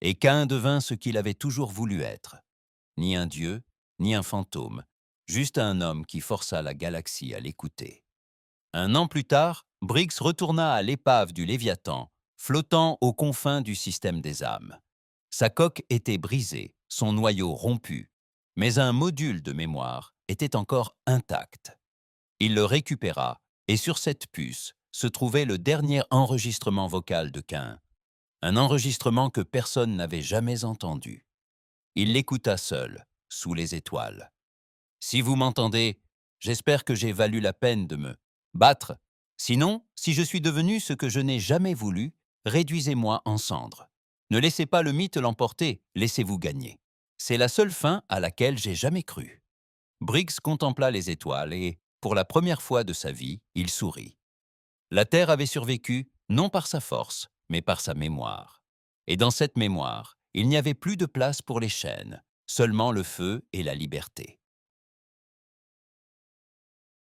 Et Caïn devint ce qu'il avait toujours voulu être. Ni un dieu, ni un fantôme, juste un homme qui força la galaxie à l'écouter. Un an plus tard, Briggs retourna à l'épave du Léviathan, flottant aux confins du système des âmes. Sa coque était brisée, son noyau rompu, mais un module de mémoire était encore intact. Il le récupéra, et sur cette puce se trouvait le dernier enregistrement vocal de Caïn. Un enregistrement que personne n'avait jamais entendu. Il l'écouta seul, sous les étoiles. « Si vous m'entendez, j'espère que j'ai valu la peine de me battre. Sinon, si je suis devenu ce que je n'ai jamais voulu, réduisez-moi en cendres. Ne laissez pas le mythe l'emporter, laissez-vous gagner. C'est la seule fin à laquelle j'ai jamais cru. » Briggs contempla les étoiles et, pour la première fois de sa vie, il sourit. La Terre avait survécu, non par sa force, mais par sa mémoire. Et dans cette mémoire, il n'y avait plus de place pour les chaînes, seulement le feu et la liberté.